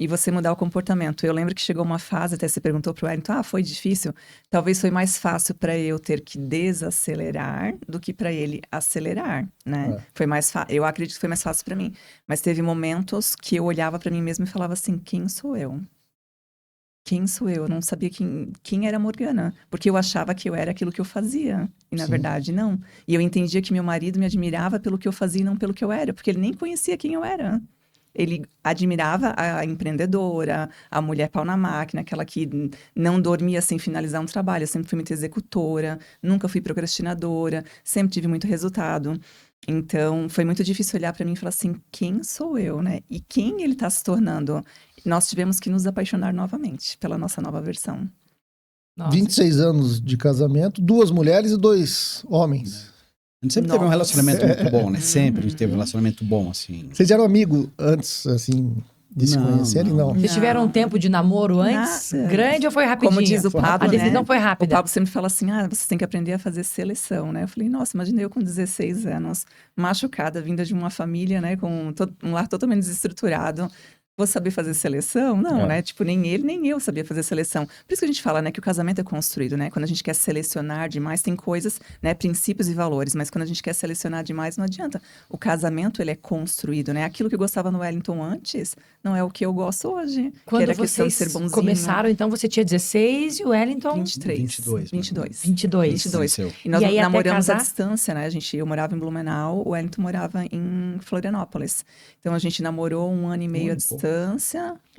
E você mudar o comportamento. Eu lembro que chegou uma fase, até você perguntou para o Wellington, foi difícil? Talvez foi mais fácil para eu ter que desacelerar do que para ele acelerar, né? Foi mais fácil. Eu acredito que foi mais fácil para mim. Mas teve momentos que eu olhava para mim mesma e falava assim, quem sou eu? Quem sou eu? Eu não sabia quem era a Morgana. Porque eu achava que eu era aquilo que eu fazia. E, na verdade, não. E eu entendia que meu marido me admirava pelo que eu fazia e não pelo que eu era. Porque ele nem conhecia quem eu era. Ele admirava a empreendedora, a mulher pau na máquina, aquela que não dormia sem finalizar um trabalho. Eu sempre fui muito executora, nunca fui procrastinadora, sempre tive muito resultado. Então, foi muito difícil olhar para mim e falar assim, quem sou eu, né? E quem ele está se tornando? Nós tivemos que nos apaixonar novamente pela nossa nova versão. Nossa. 26 anos de casamento, 2 mulheres e 2 homens. A gente sempre teve um relacionamento muito bom, né? Sempre a gente teve um relacionamento bom, assim. Vocês eram amigos antes, assim, de se conhecerem? Não. Vocês tiveram um tempo de namoro antes? Nada. Grande ou foi rapidinho? Como diz o Pablo, A decisão né? foi O rápida. Pablo sempre fala assim, você tem que aprender a fazer seleção, né? Eu falei, nossa, imagina eu com 16 anos, machucada, vinda de uma família, né? Com um lar totalmente desestruturado. Vou saber fazer seleção? Não, né? Tipo, nem ele, nem eu sabia fazer seleção. Por isso que a gente fala, né? Que o casamento é construído, né? Quando a gente quer selecionar demais, tem coisas, né? Princípios e valores. Mas quando a gente quer selecionar demais, não adianta. O casamento, ele é construído, né? Aquilo que eu gostava no Wellington antes, não é o que eu gosto hoje. Quando que era a questão de vocês ser bonzinho. começaram, então, você tinha 16 e o Wellington... 23. 22. 22. 22. 22. Seu. E nós E aí, até namoramos à casar? distância, né? Eu morava em Blumenau, o Wellington morava em Florianópolis. Então, a gente namorou 1 ano e meio à distância.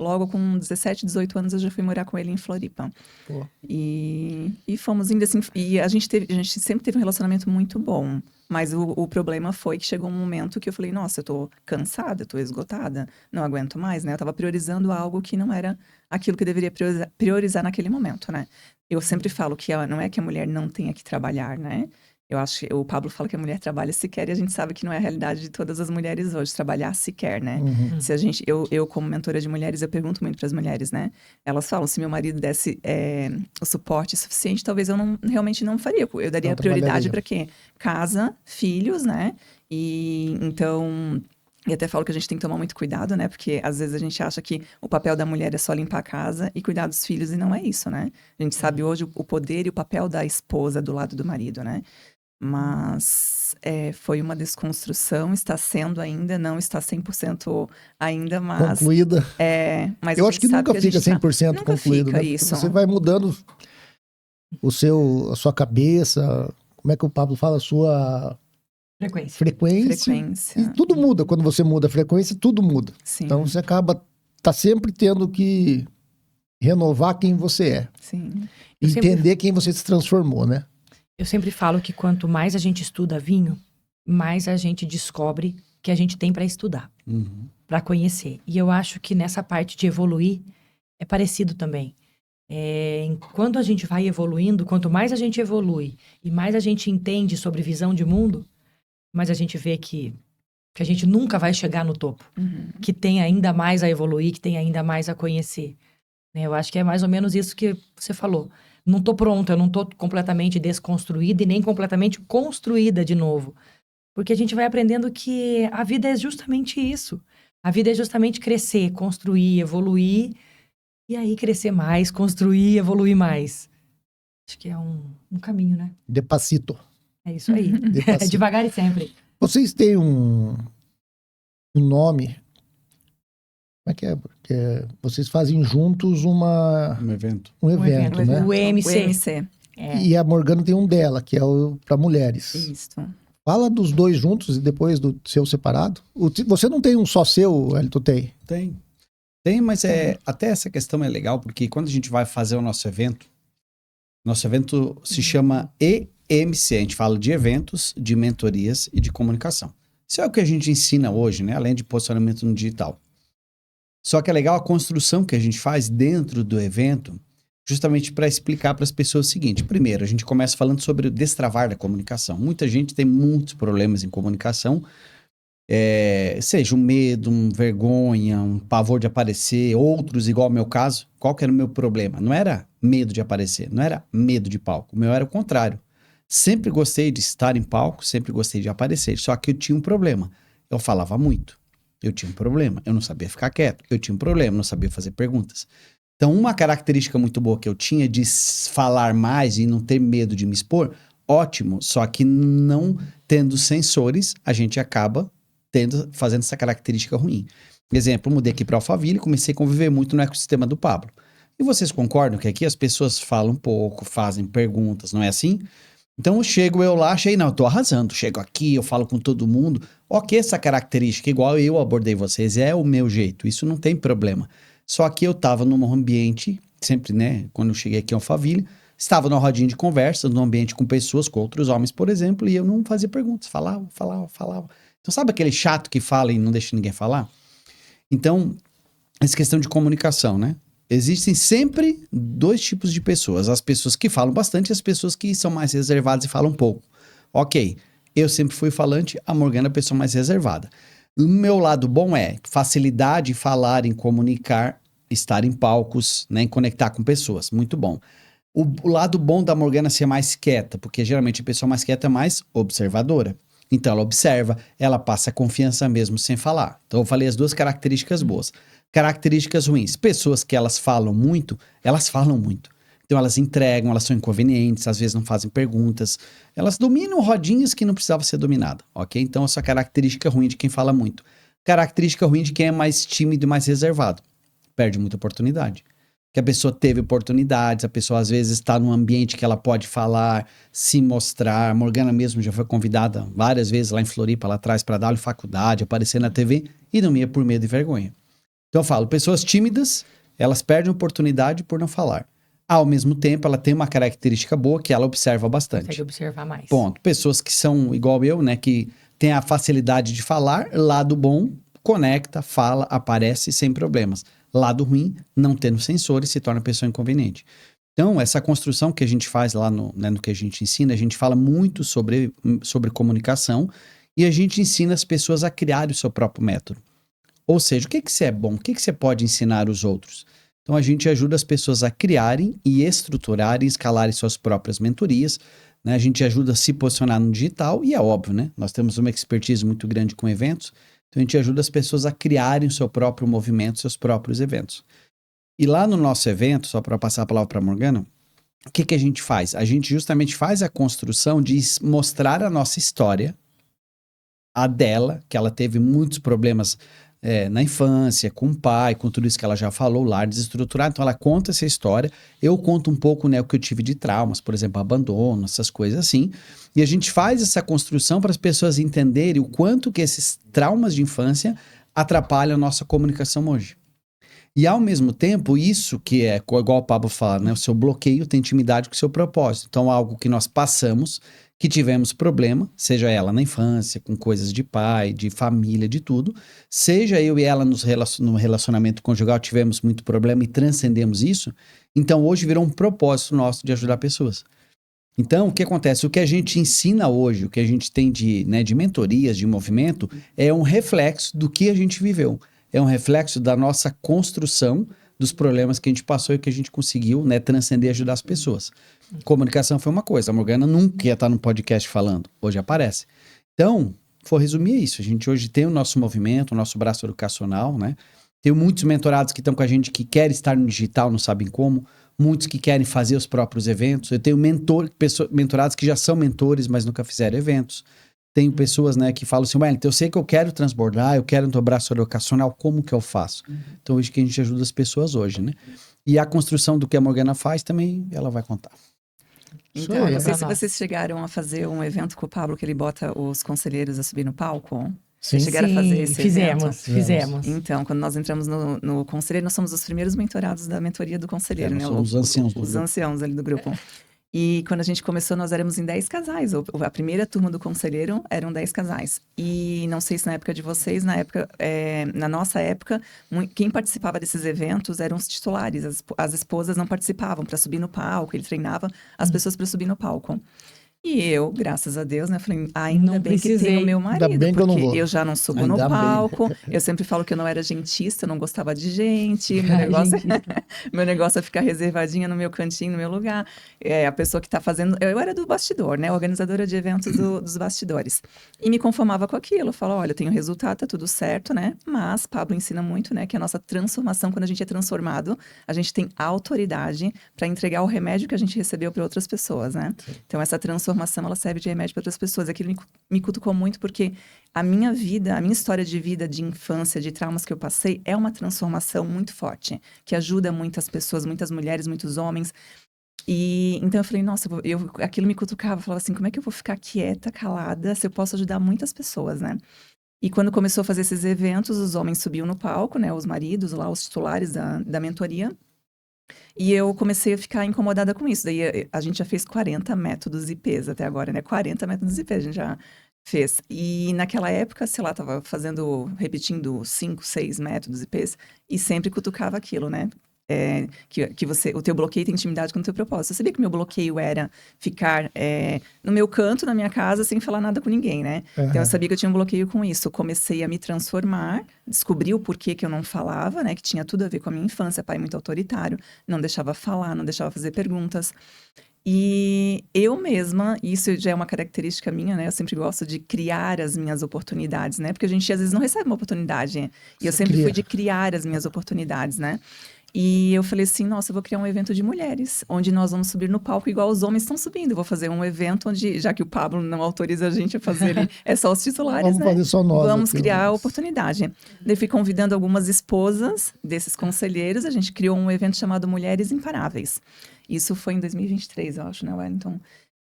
Logo com 17, 18 anos, eu já fui morar com ele em Floripa. Pô. E fomos indo assim... E a gente sempre teve um relacionamento muito bom. Mas o problema foi que chegou um momento que eu falei, nossa, eu tô cansada, eu tô esgotada. Não aguento mais, né? Eu tava priorizando algo que não era aquilo que eu deveria priorizar naquele momento, né? Eu sempre falo que não é que a mulher não tenha que trabalhar, né? Eu acho que o Pablo fala que a mulher trabalha se quer e a gente sabe que não é a realidade de todas as mulheres hoje, trabalhar se quer, né? Uhum. Se eu como mentora de mulheres, eu pergunto muito para as mulheres, né? Elas falam, se meu marido desse o suporte suficiente, talvez eu realmente não faria. Eu daria Não prioridade trabalharia. para quê? Casa, filhos, né? E então... E até falo que a gente tem que tomar muito cuidado, né? Porque às vezes a gente acha que o papel da mulher é só limpar a casa e cuidar dos filhos, e não é isso, né? A gente sabe hoje o poder e o papel da esposa do lado do marido, né? Mas foi uma desconstrução, está sendo ainda, não está 100% ainda, mas... Concluída. Mas Eu a acho gente que sabe nunca a fica gente 100% nunca concluído, fica né? Porque isso. você vai mudando a sua cabeça, como é que o Pablo fala? A sua Frequência. frequência. Frequência. E tudo muda. Quando você muda a frequência, tudo muda. Sim, Então você tá sempre tendo que renovar quem você é. sim. E Eu sempre- entender quem você se transformou, né? Eu sempre falo que quanto mais a gente estuda vinho, mais a gente descobre que a gente tem para estudar, Uhum. para conhecer. E eu acho que nessa parte de evoluir é parecido também. Quando a gente vai evoluindo, quanto mais a gente evolui e mais a gente entende sobre visão de mundo, mais a gente vê que a gente nunca vai chegar no topo, Uhum. que tem ainda mais a evoluir, que tem ainda mais a conhecer. Né? Eu acho que é mais ou menos isso que você falou. Não tô pronta, eu não tô completamente desconstruída e nem completamente construída de novo. Porque a gente vai aprendendo que a vida é justamente isso. A vida é justamente crescer, construir, evoluir. E aí crescer mais, construir, evoluir mais. Acho que é um caminho, né? Despacito. É isso aí. Despacito. Devagar e sempre. Vocês têm um nome. Como é que é? Porque vocês fazem juntos Um evento. um evento, né? O O EMC. EMC. E a Morgana tem um dela, que é o para mulheres. Isso. Fala dos dois juntos e depois do seu separado. Você não tem um só seu, Elton? Tem? Tem, mas até essa questão é legal, porque quando a gente vai fazer o nosso evento se chama EMC, a gente fala de eventos, de mentorias e de comunicação. Isso é o que a gente ensina hoje, né? Além de posicionamento no digital. Só que é legal a construção que a gente faz dentro do evento, justamente para explicar para as pessoas o seguinte. Primeiro, a gente começa falando sobre o destravar da comunicação. Muita gente tem muitos problemas em comunicação, seja um medo, uma vergonha, um pavor de aparecer, outros, igual ao meu caso. Qual que era o meu problema? Não era medo de aparecer, não era medo de palco. O meu era o contrário. Sempre gostei de estar em palco, sempre gostei de aparecer, só que eu tinha um problema. Eu falava muito. Eu tinha um problema, eu não sabia ficar quieto. Eu tinha um problema, não sabia fazer perguntas. Então, uma característica muito boa que eu tinha de falar mais e não ter medo de me expor, ótimo. Só que não tendo sensores, a gente acaba fazendo essa característica ruim. Exemplo, mudei aqui para Alphaville e comecei a conviver muito no ecossistema do Pablo. E vocês concordam que aqui as pessoas falam pouco, fazem perguntas, não é assim? Então, chego eu lá, não, eu tô arrasando. Chego aqui, eu falo com todo mundo. Ok, essa característica, igual eu abordei vocês, é o meu jeito. Isso não tem problema. Só que eu tava num ambiente, sempre, né, quando eu cheguei aqui em Alphaville, estava numa rodinha de conversa, num ambiente com pessoas, com outros homens, por exemplo, e eu não fazia perguntas, falava. Então, sabe aquele chato que fala e não deixa ninguém falar? Então, essa questão de comunicação, né? Existem sempre dois tipos de pessoas. As pessoas que falam bastante e as pessoas que são mais reservadas e falam pouco. Ok, eu sempre fui falante, a Morgana é a pessoa mais reservada. O meu lado bom é facilidade em falar, em comunicar, estar em palcos, né, em conectar com pessoas. Muito bom. O lado bom da Morgana é ser mais quieta, porque geralmente a pessoa mais quieta é mais observadora. Então ela observa, ela passa confiança mesmo sem falar. Então eu falei as duas características boas. Características ruins. Pessoas que elas falam muito. Então elas entregam, elas são inconvenientes, às vezes não fazem perguntas. Elas dominam rodinhas que não precisavam ser dominadas, ok? Então essa característica ruim de quem fala muito. Característica ruim de quem é mais tímido e mais reservado. Perde muita oportunidade. Que a pessoa teve oportunidades, a pessoa às vezes está num ambiente que ela pode falar, se mostrar. A Morgana mesmo já foi convidada várias vezes lá em Floripa, lá atrás, para dar aula em faculdade, aparecer na TV e não ia por medo e vergonha. Então eu falo, pessoas tímidas, elas perdem oportunidade por não falar. Ao mesmo tempo, ela tem uma característica boa que ela observa bastante. Consegue observar mais. Ponto. Pessoas que são igual eu, né, que tem a facilidade de falar, lado bom, conecta, fala, aparece sem problemas. Lado ruim, não tendo sensores, se torna pessoa inconveniente. Então, essa construção que a gente faz lá no que a gente ensina, a gente fala muito sobre comunicação e a gente ensina as pessoas a criarem o seu próprio método. Ou seja, o que você é bom? O que você pode ensinar os outros? Então, a gente ajuda as pessoas a criarem e estruturarem, escalarem suas próprias mentorias, né? A gente ajuda a se posicionar no digital e é óbvio, né? Nós temos uma expertise muito grande com eventos, então a gente ajuda as pessoas a criarem o seu próprio movimento, seus próprios eventos. E lá no nosso evento, só para passar a palavra para a Morgana, o que a gente faz? A gente justamente faz a construção de mostrar a nossa história, a dela, que ela teve muitos problemas na infância, com o pai, com tudo isso que ela já falou, lar desestruturado. Então ela conta essa história, eu conto um pouco, né, o que eu tive de traumas, por exemplo, abandono, essas coisas assim. E a gente faz essa construção para as pessoas entenderem o quanto que esses traumas de infância atrapalham a nossa comunicação hoje. E ao mesmo tempo, isso que é, igual o Pablo fala, né, o seu bloqueio tem intimidade com o seu propósito. Então algo que nós passamos, que tivemos problema, seja ela na infância, com coisas de pai, de família, de tudo, seja eu e ela no relacionamento conjugal tivemos muito problema e transcendemos isso, então hoje virou um propósito nosso de ajudar pessoas. Então, o que acontece? O que a gente ensina hoje, o que a gente tem de mentorias, de movimento, é um reflexo do que a gente viveu. É um reflexo da nossa construção dos problemas que a gente passou e que a gente conseguiu, né, transcender e ajudar as pessoas. Comunicação foi uma coisa. A Morgana nunca ia estar no podcast falando. Hoje aparece. Então, vou resumir isso. A gente hoje tem o nosso movimento, o nosso braço educacional, né? Tem muitos mentorados que estão com a gente que querem estar no digital, não sabem como. Muitos que querem fazer os próprios eventos. Eu tenho mentorados que já são mentores, mas nunca fizeram eventos. Tenho pessoas, né, que falam assim, Wellington, eu sei que eu quero transbordar, eu quero no braço educacional, como que eu faço? Então, hoje que a gente ajuda as pessoas hoje, né? E a construção do que a Morgana faz também, ela vai contar. Então, não sei se vocês chegaram a fazer um evento com o Pablo, que ele bota os conselheiros a subir no palco. Sim. Chegaram a fazer esse evento? Fizemos. Então, quando nós entramos no conselheiro, nós somos os primeiros mentorados da mentoria do conselheiro, né? Somos os anciãos do Os grupo. anciãos ali do grupo. E quando a gente começou, nós éramos em 10 casais. A primeira turma do conselheiro eram 10 casais. E não sei se na época de vocês, na nossa época, quem participava desses eventos eram os titulares. As esposas não participavam para subir no palco, ele treinava as pessoas para subir no palco. E eu, graças a Deus, né, falei, ainda Não bem que tem o meu marido, Ainda bem que eu não porque vou. eu já não subo Ainda no bem. palco. Eu sempre falo que eu não era gentista, eu não gostava de gente. Gente, Meu negócio é ficar reservadinha no meu cantinho, no meu lugar. A pessoa que tá fazendo... Eu era do bastidor, né? Organizadora de eventos dos bastidores. E me conformava com aquilo. Eu falo, olha, eu tenho resultado, tá tudo certo, né? Mas Pablo ensina muito, né? Que a nossa transformação, quando a gente é transformado, a gente tem autoridade para entregar o remédio que a gente recebeu para outras pessoas, né? Então, essa transformação, ela serve de remédio para outras pessoas. Aquilo me cutucou muito porque a minha vida, a minha história de vida, de infância, de traumas que eu passei, é uma transformação muito forte, que ajuda muitas pessoas, muitas mulheres, muitos homens. E então eu falei, nossa, aquilo me cutucava, falava assim, como é que eu vou ficar quieta, calada, se eu posso ajudar muitas pessoas, né? E quando começou a fazer esses eventos, os homens subiam no palco, né? Os maridos lá, os titulares da mentoria. E eu comecei a ficar incomodada com isso. Daí a gente já fez 40 métodos IPs até agora, né? 40 métodos IPs a gente já fez. E naquela época, sei lá, tava repetindo 5, 6 métodos IPs e sempre cutucava aquilo, né? O teu bloqueio tem intimidade com o teu propósito. Eu sabia que o meu bloqueio era ficar no meu canto, na minha casa, sem falar nada com ninguém, né? Uhum. Então, eu sabia que eu tinha um bloqueio com isso. Eu comecei a me transformar, descobri o porquê que eu não falava, né? Que tinha tudo a ver com a minha infância, pai muito autoritário, não deixava falar, não deixava fazer perguntas. E eu mesma, isso já é uma característica minha, né? Eu sempre gosto de criar as minhas oportunidades, né? Porque a gente, às vezes, não recebe uma oportunidade. E eu sempre fui de criar as minhas oportunidades, né? E eu falei assim, nossa, eu vou criar um evento de mulheres, onde nós vamos subir no palco igual os homens estão subindo. Eu vou fazer um evento onde, já que o Pablo não autoriza a gente a fazer, é só os titulares, Vamos fazer só nós. Vamos aqui, criar a vamos. oportunidade. Daí fui convidando algumas esposas desses conselheiros, a gente criou um evento chamado Mulheres Imparáveis. Isso foi em 2023, eu acho, né, Wellington?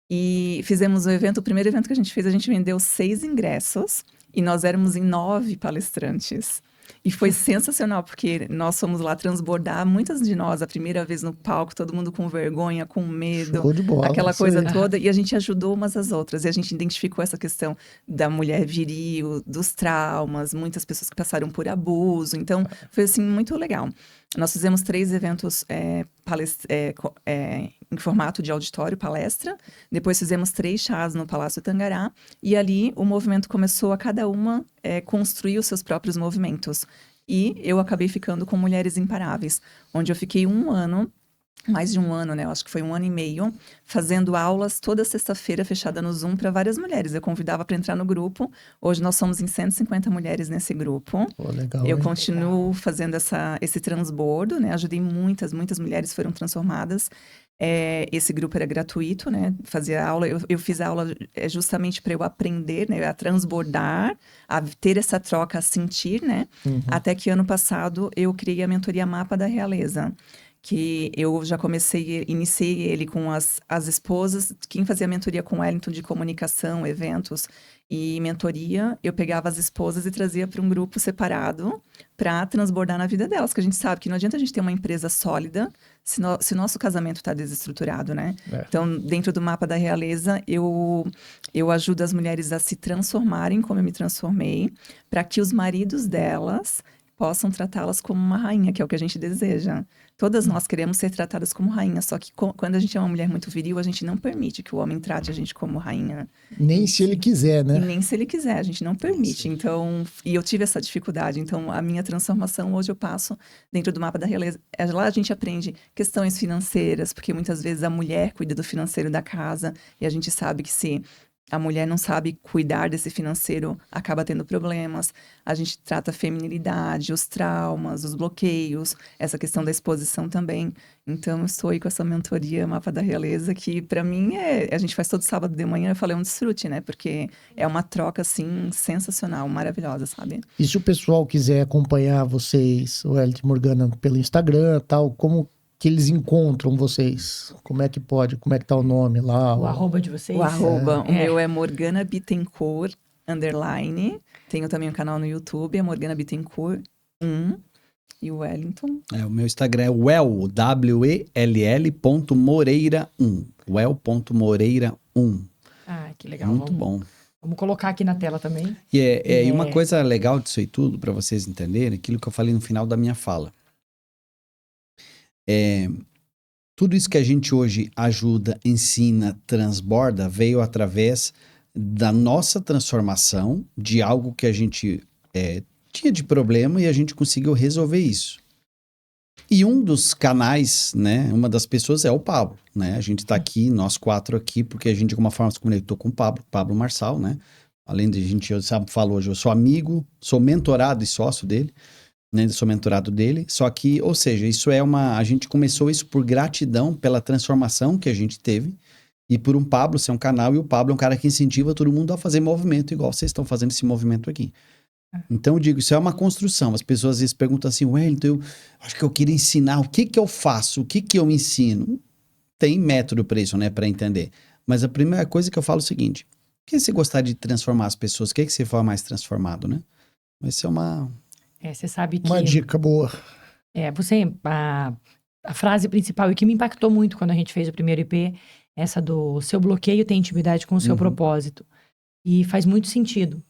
E fizemos o primeiro evento que a gente fez, a gente vendeu 6 ingressos e nós éramos em 9 palestrantes. E foi sensacional, porque nós fomos lá transbordar, muitas de nós, a primeira vez no palco, todo mundo com vergonha, com medo, Show de bola, aquela isso coisa aí. toda, e a gente ajudou umas às outras, e a gente identificou essa questão da mulher viril, dos traumas, muitas pessoas que passaram por abuso, então foi assim, muito legal. Nós fizemos 3 eventos em formato de auditório, palestra. Depois fizemos 3 chás no Palácio Tangará. E ali o movimento começou a cada uma construir os seus próprios movimentos. E eu acabei ficando com Mulheres Imparáveis, onde eu fiquei mais de um ano, né? Eu acho que foi 1 ano e meio, fazendo aulas toda sexta-feira, fechada no Zoom, para várias mulheres. Eu convidava para entrar no grupo. Hoje nós somos em 150 mulheres nesse grupo. Pô, legal, Eu hein? continuo fazendo esse transbordo, né? Ajudei muitas mulheres foram transformadas. Esse grupo era gratuito, né? Fazia aula, eu fiz a aula justamente para eu aprender, né? A transbordar, a ter essa troca, a sentir, né? Uhum. Até que ano passado eu criei a mentoria Mapa da Realeza, que eu já iniciei ele com as esposas. Quem fazia mentoria com o Wellington de comunicação, eventos e mentoria, eu pegava as esposas e trazia para um grupo separado para transbordar na vida delas, que a gente sabe que não adianta a gente ter uma empresa sólida se o nosso casamento está desestruturado, né? Então, dentro do Mapa da Realeza, eu ajudo as mulheres a se transformarem como eu me transformei, para que os maridos delas possam tratá-las como uma rainha, que é o que a gente deseja. Todas nós queremos ser tratadas como rainha, só que quando a gente é uma mulher muito viril, a gente não permite que o homem trate a gente como rainha. Nem se ele quiser, né? E nem se ele quiser, a gente não permite. Então, e eu tive essa dificuldade. Então, a minha transformação hoje eu passo dentro do Mapa da Realeza. Lá a gente aprende questões financeiras, porque muitas vezes a mulher cuida do financeiro da casa, e a gente sabe que se a mulher não sabe cuidar desse financeiro, acaba tendo problemas. A gente trata a feminilidade, os traumas, os bloqueios, essa questão da exposição também. Então, eu estou aí com essa mentoria Mapa da Realeza, que para mim a gente faz todo sábado de manhã, eu falei, um desfrute, né? Porque é uma troca, assim, sensacional, maravilhosa, sabe? E se o pessoal quiser acompanhar vocês, o Wellington Morgana, pelo Instagram e tal, como que eles encontram vocês? Como é que pode? Como é que tá o nome lá? O arroba de vocês. O arroba, o meu é Morgana Bittencourt, _. Tenho também um canal no YouTube, é Morgana Bittencourt 1. E o Wellington? O meu Instagram é well.moreira1. well.moreira1. Ah, que legal. Muito bom. Vamos colocar aqui na tela também. E uma coisa legal disso aí tudo, para vocês entenderem, aquilo que eu falei no final da minha fala. Tudo isso que a gente hoje ajuda, ensina, transborda, veio através da nossa transformação de algo que a gente tinha de problema e a gente conseguiu resolver isso. E um dos canais, né, uma das pessoas é o Pablo, né? A gente tá aqui, nós 4 aqui, porque a gente de alguma forma se conectou com o Pablo Marçal, né? Além de eu falou hoje, eu sou amigo, sou mentorado e sócio dele, né? Sou mentorado dele, só que, ou seja, isso a gente começou isso por gratidão pela transformação que a gente teve e por um Pablo ser um canal, e o Pablo é um cara que incentiva todo mundo a fazer movimento igual vocês estão fazendo esse movimento aqui. Então eu digo, isso é uma construção. As pessoas às vezes perguntam assim, Wellington, eu acho que eu queria ensinar, o que eu faço, o que eu ensino? Tem método para isso, né, para entender. Mas a primeira coisa que eu falo é o seguinte, por que você gostar de transformar as pessoas? O que você for mais transformado, né? Isso é uma... você sabe que... Uma dica boa. A frase principal e que me impactou muito quando a gente fez o primeiro IP, essa do seu bloqueio tem intimidade com o seu propósito. E faz muito sentido.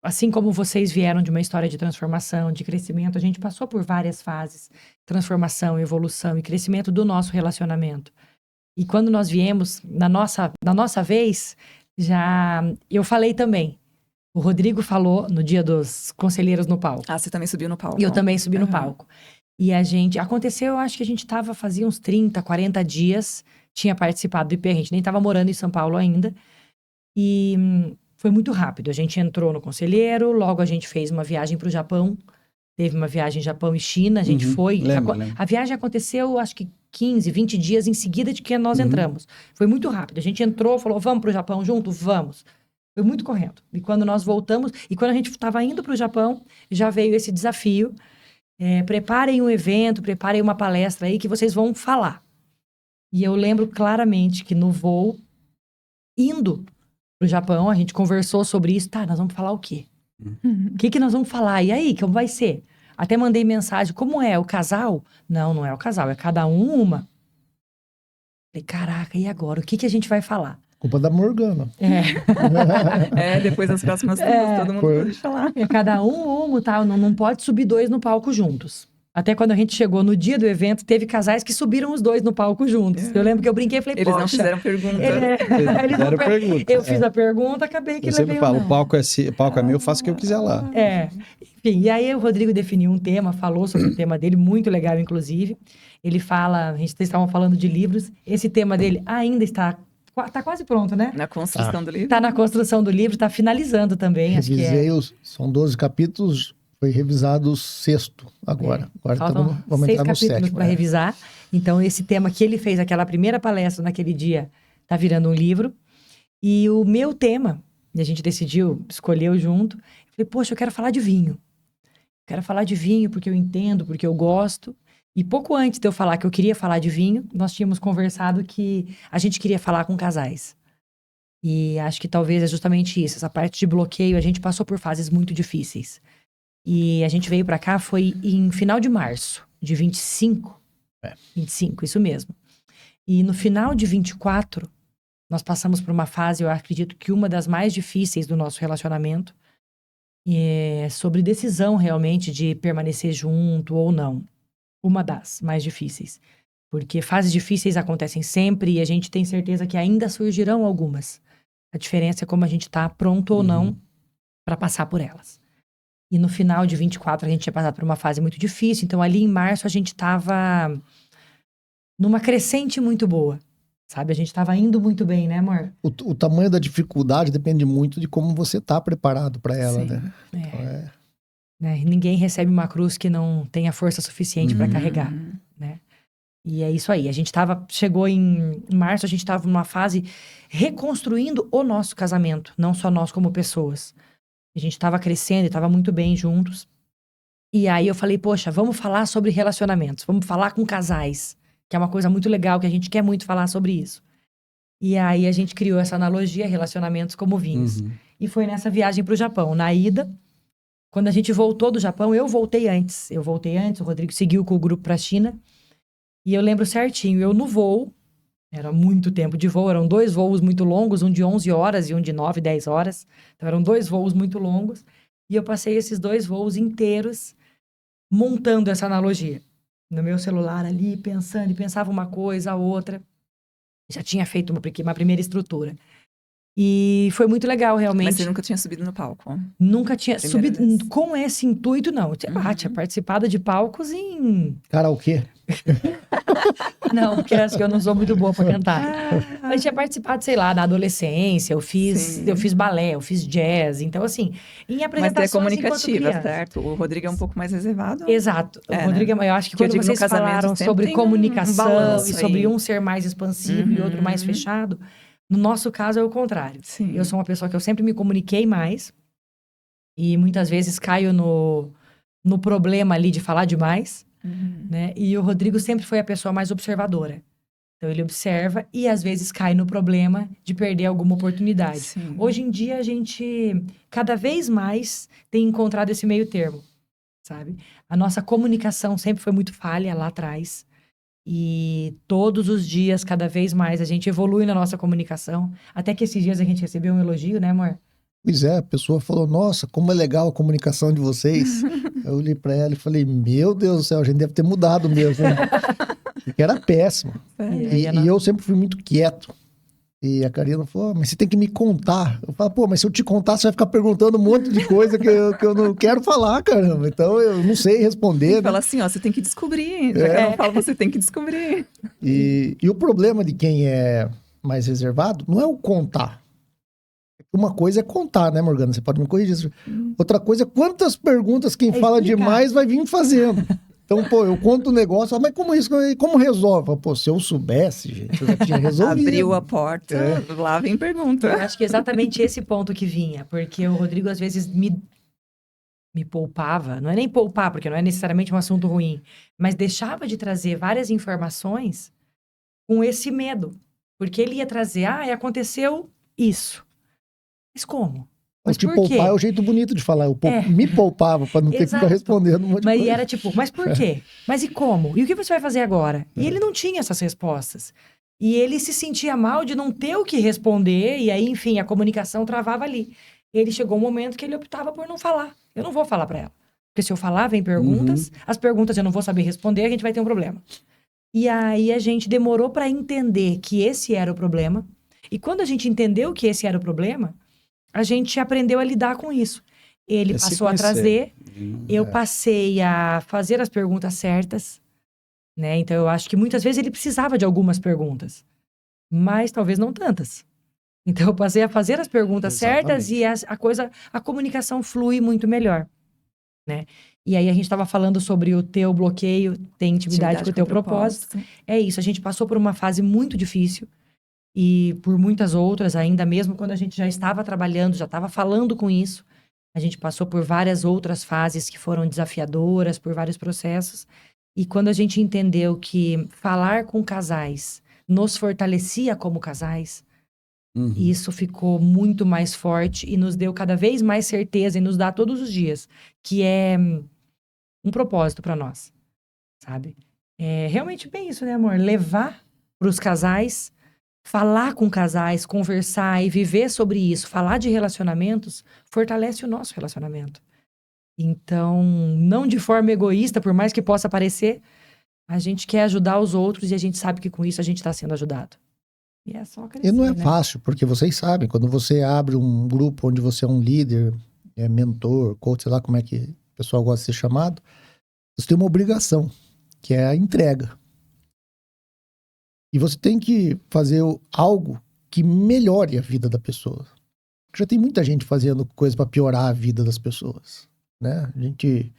Assim como vocês vieram de uma história de transformação, de crescimento, a gente passou por várias fases. Transformação, evolução e crescimento do nosso relacionamento. E quando nós viemos, na nossa vez, eu falei também. O Rodrigo falou no dia dos conselheiros no palco. Ah, você também subiu no palco. E eu também subi no palco. E aconteceu, eu acho que a gente fazia uns 30, 40 dias, tinha participado do IP, a gente nem estava morando em São Paulo ainda. E foi muito rápido. A gente entrou no conselheiro, logo a gente fez uma viagem para o Japão. Teve uma viagem Japão e China, a gente foi. Lembro. A viagem aconteceu, acho que 15, 20 dias em seguida de que nós entramos. Foi muito rápido. A gente entrou, falou, vamos para o Japão junto? Vamos. Foi muito correndo. E quando nós voltamos, e quando a gente estava indo para o Japão, já veio esse desafio. Preparem um evento, preparem uma palestra aí que vocês vão falar. E eu lembro claramente que no voo, indo para o Japão, a gente conversou sobre isso. Tá, nós vamos falar o quê? O que nós vamos falar? E aí, como vai ser? Até mandei mensagem, como é? O casal? Não, não é o casal, é cada um uma. Falei, caraca, e agora? O que a gente vai falar? Culpa da Morgana. Depois das próximas turmas, todo mundo pode falar. Cada um, tá? Não pode subir 2 no palco juntos. Até quando a gente chegou no dia do evento, teve casais que subiram os 2 no palco juntos. Eu lembro que eu brinquei e falei, eles não fizeram pergunta. pergunta. Eu fiz a pergunta, acabei que eu sempre falo, o palco é meu, eu faço o que eu quiser lá. Enfim, e aí o Rodrigo definiu um tema, falou sobre o tema dele, muito legal, inclusive. Ele fala, a gente estavam falando de livros, esse tema dele ainda está quase pronto, né? Na construção do livro. Está na construção do livro, está finalizando também. Revisei são 12 capítulos, foi revisado o 6º agora. Agora vamos entrar no 7º. 6 capítulos para revisar. Então, esse tema que ele fez, aquela primeira palestra naquele dia, está virando um livro. E o meu tema, a gente escolheu junto. Eu falei, poxa, eu quero falar de vinho. Quero falar de vinho porque eu entendo, porque eu gosto. E pouco antes de eu falar que eu queria falar de vinho, nós tínhamos conversado que a gente queria falar com casais. E acho que talvez é justamente isso. Essa parte de bloqueio, a gente passou por fases muito difíceis. E a gente veio pra cá, foi em final de março, de 25. 25, isso mesmo. E no final de 24, nós passamos por uma fase, eu acredito que uma das mais difíceis do nosso relacionamento. Sobre decisão, realmente, de permanecer junto ou não. Uma das mais difíceis. Porque fases difíceis acontecem sempre e a gente tem certeza que ainda surgirão algumas. A diferença é como a gente tá pronto ou não para passar por elas. E no final de 24 a gente tinha passado por uma fase muito difícil. Então ali em março a gente tava numa crescente muito boa. Sabe? A gente tava indo muito bem, né, amor? O tamanho da dificuldade depende muito de como você tá preparado para ela, né? Ninguém recebe uma cruz que não tenha força suficiente para carregar, né? E é isso aí. A gente chegou em março, a gente tava numa fase reconstruindo o nosso casamento. Não só nós como pessoas. A gente tava crescendo e tava muito bem juntos. E aí eu falei, poxa, vamos falar sobre relacionamentos. Vamos falar com casais. Que é uma coisa muito legal, que a gente quer muito falar sobre isso. E aí a gente criou essa analogia, relacionamentos como vinhos. E foi nessa viagem pro Japão. Na ida, Quando a gente voltou do Japão, eu voltei antes. O Rodrigo seguiu com o grupo para a China. E eu lembro certinho, eu no voo, era muito tempo de voo, eram 2 voos muito longos, um de 11 horas e um de 9, 10 horas. Então eram 2 voos muito longos. E eu passei esses 2 voos inteiros montando essa analogia. No meu celular ali, pensando, e pensava uma coisa, a outra. Já tinha feito uma primeira estrutura. E foi muito legal, realmente. Mas você nunca tinha subido no palco? Nunca tinha Primeira subido vez. com esse intuito, não. Tinha participado de palcos em... Karaokê. Não, porque acho que eu não sou muito boa pra cantar. Mas tinha participado, sei lá, na adolescência. Eu Sim. fiz balé, eu fiz jazz. Então, assim, em Mas é apresentações enquanto comunicativa, criança. certo? O Rodrigo é um pouco mais reservado. Exato. É, O Rodrigo, né? eu acho que Que eu quando digo, no vocês casamento falaram sempre sobre tem um comunicação balanço e sobre aí. um ser mais expansivo e outro mais fechado, no nosso caso é o contrário. Sim. Eu sou uma pessoa que eu sempre me comuniquei mais e muitas vezes caio no problema ali de falar demais, né? E o Rodrigo sempre foi a pessoa mais observadora. Então ele observa e às vezes cai no problema de perder alguma oportunidade. Sim. Hoje em dia a gente cada vez mais tem encontrado esse meio termo, sabe? A nossa comunicação sempre foi muito falha lá atrás. E todos os dias, cada vez mais, a gente evolui na nossa comunicação. Até que esses dias a gente recebeu um elogio, né, amor? Pois é, a pessoa falou, nossa, como é legal a comunicação de vocês. Eu olhei pra ela e falei, meu Deus do céu, a gente deve ter mudado mesmo, né? Porque era péssimo. E eu sempre fui muito quieto. E a Karina falou, mas você tem que me contar. Eu falo, pô, mas se eu te contar, você vai ficar perguntando um monte de coisa que eu não quero falar, caramba. Então eu não sei responder, né? Fala assim, ó, você tem que descobrir. Já que eu não falo, você tem que descobrir. E o problema de quem é mais reservado não é o contar. Uma coisa é contar, né, Morgana? Você pode me corrigir. Outra coisa é quantas perguntas quem fala explicar. demais vai vir fazendo. Então, pô, eu conto um negócio, mas como isso? Como resolve? Pô, se eu soubesse, gente, eu já tinha resolvido. Abriu a porta, lá vem pergunta. Eu acho que é exatamente esse ponto que vinha. Porque o Rodrigo, às vezes, me poupava. Não é nem poupar, porque não é necessariamente um assunto ruim. Mas deixava de trazer várias informações com esse medo. Porque ele ia trazer, aconteceu isso. Mas como? Mas te por poupar quê? é o jeito bonito de falar. Eu me poupava para não ter que ficar Exato. respondendo um monte de Mas coisa. era tipo, mas por quê? Mas e como? E o que você vai fazer agora? E ele não tinha essas respostas. E ele se sentia mal de não ter o que responder, e aí, enfim, a comunicação travava ali. Ele chegou um momento que ele optava por não falar. Eu não vou falar para ela. Porque se eu falar, vem perguntas, as perguntas eu não vou saber responder, a gente vai ter um problema. E aí a gente demorou para entender que esse era o problema. E quando a gente entendeu que esse era o problema, a gente aprendeu a lidar com isso. Ele passou a trazer, eu passei a fazer as perguntas certas, né? Então, eu acho que muitas vezes ele precisava de algumas perguntas, mas talvez não tantas. Então, eu passei a fazer as perguntas certas e a comunicação flui muito melhor, né? E aí, a gente estava falando sobre o teu bloqueio, tem intimidade com o teu propósito. É isso, a gente passou por uma fase muito difícil, e por muitas outras, ainda mesmo quando a gente já estava trabalhando, já estava falando com isso, a gente passou por várias outras fases que foram desafiadoras, por vários processos. E quando a gente entendeu que falar com casais nos fortalecia como casais, isso ficou muito mais forte e nos deu cada vez mais certeza e nos dá todos os dias, que é um propósito para nós, sabe? É realmente bem isso, né, amor? Levar para os casais, falar com casais, conversar e viver sobre isso, falar de relacionamentos, fortalece o nosso relacionamento. Então, não de forma egoísta, por mais que possa parecer, a gente quer ajudar os outros e a gente sabe que com isso a gente está sendo ajudado. E é só crescer, E não é né? fácil, porque vocês sabem, quando você abre um grupo onde você é um líder, mentor, coach, sei lá como é que o pessoal gosta de ser chamado, você tem uma obrigação, que é a entrega. E você tem que fazer algo que melhore a vida da pessoa. Já tem muita gente fazendo coisa para piorar a vida das pessoas, né? A gente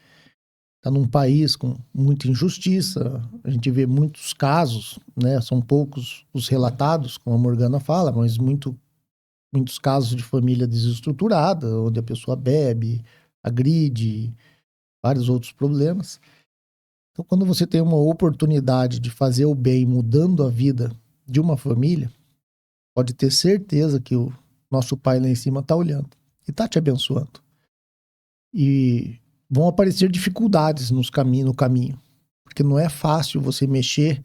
está num país com muita injustiça, a gente vê muitos casos, né? São poucos os relatados, como a Morgana fala, mas muitos casos de família desestruturada, onde a pessoa bebe, agride, vários outros problemas. Então, quando você tem uma oportunidade de fazer o bem mudando a vida de uma família, pode ter certeza que o nosso pai lá em cima está olhando e está te abençoando. E vão aparecer dificuldades no caminho. Porque não é fácil você mexer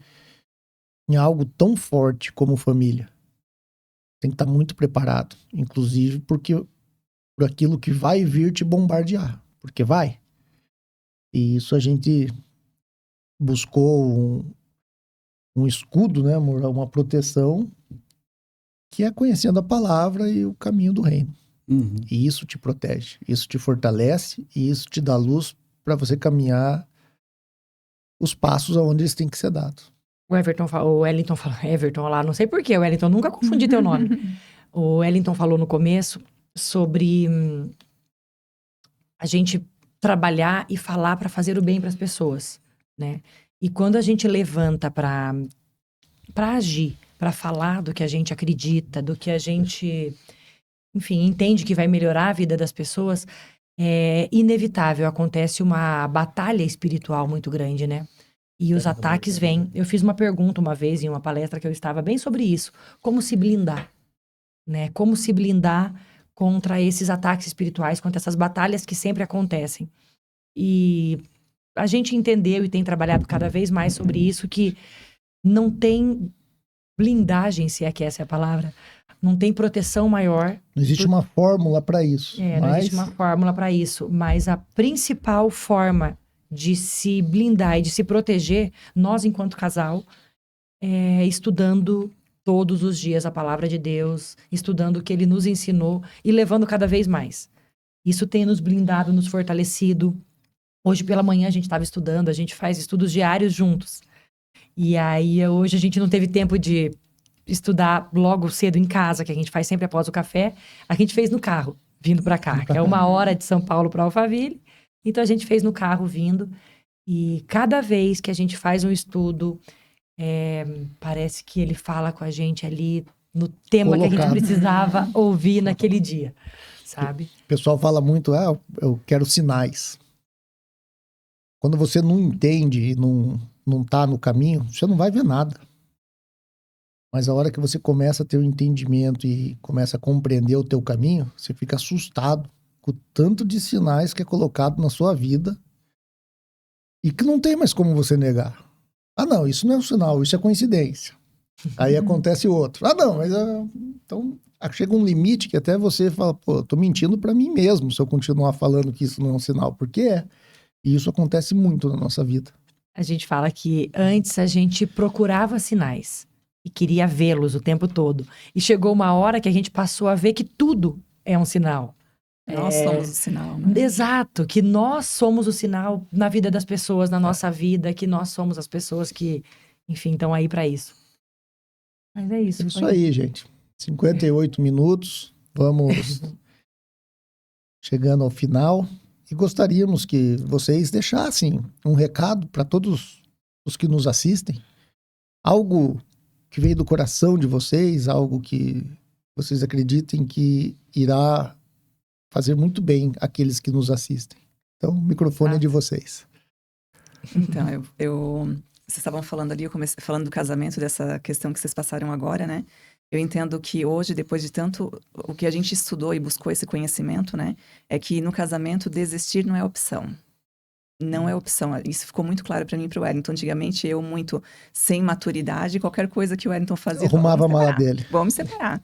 em algo tão forte como família. Tem que estar muito preparado. Inclusive por aquilo que vai vir te bombardear. Porque vai. E isso a gente buscou um escudo, né, amor? Uma proteção que é conhecendo a palavra e o caminho do reino. Uhum. E isso te protege, isso te fortalece e isso te dá luz para você caminhar os passos aonde eles têm que ser dados. O Wellington falou, Everton lá, não sei porquê, Wellington, nunca confundi teu nome. O Wellington falou no começo sobre a gente trabalhar e falar para fazer o bem para as pessoas, né? E quando a gente levanta para agir, para falar do que a gente acredita, do que a gente, enfim, entende que vai melhorar a vida das pessoas, é inevitável, acontece uma batalha espiritual muito grande, né? E os ataques vêm. Eu fiz uma pergunta uma vez em uma palestra que eu estava bem sobre isso. Como se blindar, né? Como se blindar contra esses ataques espirituais, contra essas batalhas que sempre acontecem. E a gente entendeu e tem trabalhado cada vez mais sobre isso, que não tem blindagem, se é que essa é a palavra, não tem proteção maior. Não existe uma fórmula para isso. Não existe uma fórmula para isso, mas a principal forma de se blindar e de se proteger, nós enquanto casal, é estudando todos os dias a palavra de Deus, estudando o que Ele nos ensinou e levando cada vez mais. Isso tem nos blindado, nos fortalecido. Hoje pela manhã a gente estava estudando, a gente faz estudos diários juntos. E aí hoje a gente não teve tempo de estudar logo cedo em casa, que a gente faz sempre após o café. A gente fez no carro, vindo para cá, que é 1 hora de São Paulo para Alphaville. Então a gente fez no carro vindo. E cada vez que a gente faz um estudo, parece que ele fala com a gente ali no tema que a gente precisava ouvir naquele dia, sabe? O pessoal fala muito, eu quero sinais. Quando você não entende e não tá no caminho, você não vai ver nada. Mas a hora que você começa a ter o entendimento e começa a compreender o teu caminho, você fica assustado com o tanto de sinais que é colocado na sua vida e que não tem mais como você negar. Ah, não, isso não é um sinal, isso é coincidência. Aí acontece outro. Ah, não, mas... Então, chega um limite que até você fala, pô, eu tô mentindo pra mim mesmo se eu continuar falando que isso não é um sinal. Porque é. E isso acontece muito na nossa vida. A gente fala que antes a gente procurava sinais e queria vê-los o tempo todo. E chegou uma hora que a gente passou a ver que tudo é um sinal. Nós somos o sinal, né? Exato, que nós somos o sinal na vida das pessoas, na nossa vida, que nós somos as pessoas que, enfim, estão aí para isso. Mas é isso. É isso aí, gente. 58 minutos. Vamos chegando ao final. E gostaríamos que vocês deixassem um recado para todos os que nos assistem. Algo que veio do coração de vocês, algo que vocês acreditem que irá fazer muito bem àqueles que nos assistem. Então, o microfone é de vocês. Então, vocês estavam falando ali, eu comecei falando do casamento, dessa questão que vocês passaram agora, né? Eu entendo que hoje, depois de tanto o que a gente estudou e buscou esse conhecimento, né? É que no casamento desistir não é opção. Não é opção. Isso ficou muito claro para mim e para o Wellington. Antigamente, eu muito sem maturidade, qualquer coisa que o Wellington fazia... Arrumava a mala dele. Vamos separar.